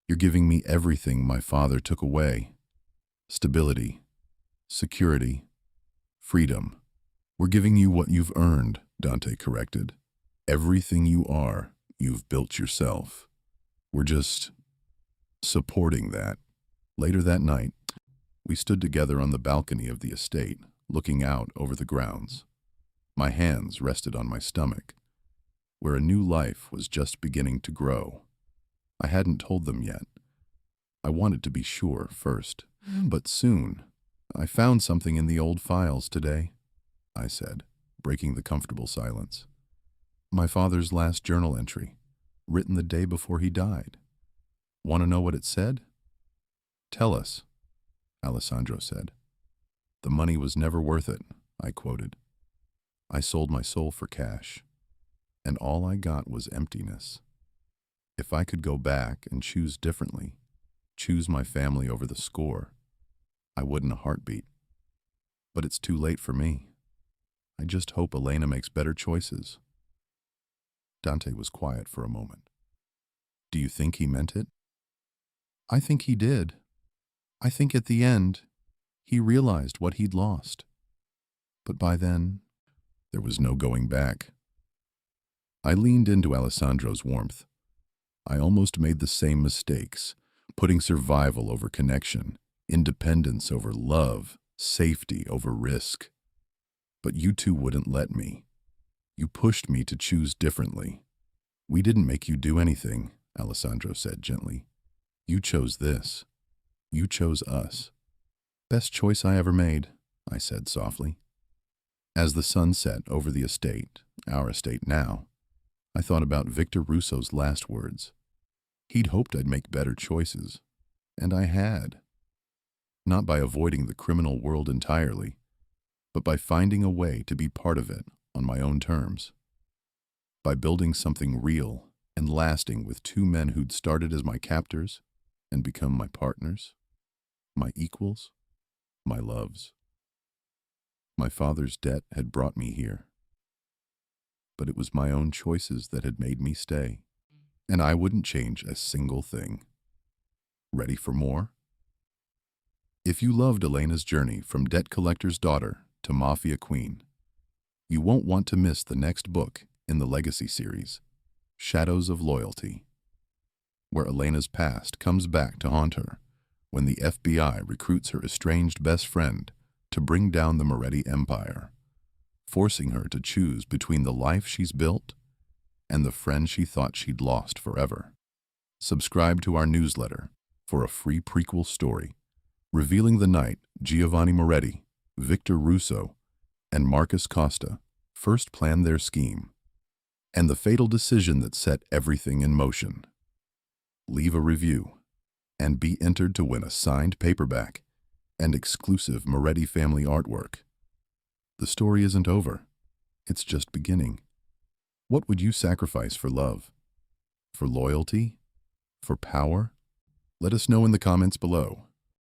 You're giving me everything my father took away. Stability, security, freedom. We're giving you what you've earned, Dante corrected. Everything you are, you've built yourself. We're just supporting that. Later that night, we stood together on the balcony of the estate, looking out over the grounds. My hands rested on my stomach, where a new life was just beginning to grow. I hadn't told them yet. I wanted to be sure first, but soon. I found something in the old files today, I said, breaking the comfortable silence. My father's last journal entry, written the day before he died. Want to know what it said? Tell us, Alessandro said. The money was never worth it, I quoted. I sold my soul for cash, and all I got was emptiness. If I could go back and choose differently, choose my family over the score, I wouldn't a heartbeat. But it's too late for me. I just hope Elena makes better choices. Dante was quiet for a moment. Do you think he meant it? I think he did. I think at the end, he realized what he'd lost. But by then, there was no going back. I leaned into Alessandro's warmth. I almost made the same mistakes, putting survival over connection, independence over love, safety over risk. But you two wouldn't let me. You pushed me to choose differently. We didn't make you do anything, Alessandro said gently. You chose this. You chose us. Best choice I ever made, I said softly. As the sun set over the estate, our estate now, I thought about Victor Russo's last words. He'd hoped I'd make better choices, and I had. Not by avoiding the criminal world entirely, but by finding a way to be part of it on my own terms. By building something real and lasting with two men who'd started as my captors and become my partners, my equals, my loves. My father's debt had brought me here, but it was my own choices that had made me stay, and I wouldn't change a single thing. Ready for more? If you loved Elena's journey from debt collector's daughter to Mafia queen, you won't want to miss the next book in the Legacy series, Shadows of Loyalty, where Elena's past comes back to haunt her when the FBI recruits her estranged best friend to bring down the Moretti Empire, forcing her to choose between the life she's built and the friend she thought she'd lost forever. Subscribe to our newsletter for a free prequel story revealing the night Giovanni Moretti, Victor Russo, and Marcus Costa first planned their scheme, and the fatal decision that set everything in motion. Leave a review and be entered to win a signed paperback and exclusive Moretti family artwork. The story isn't over. It's just beginning. What would you sacrifice for love? For loyalty? For power? Let us know in the comments below.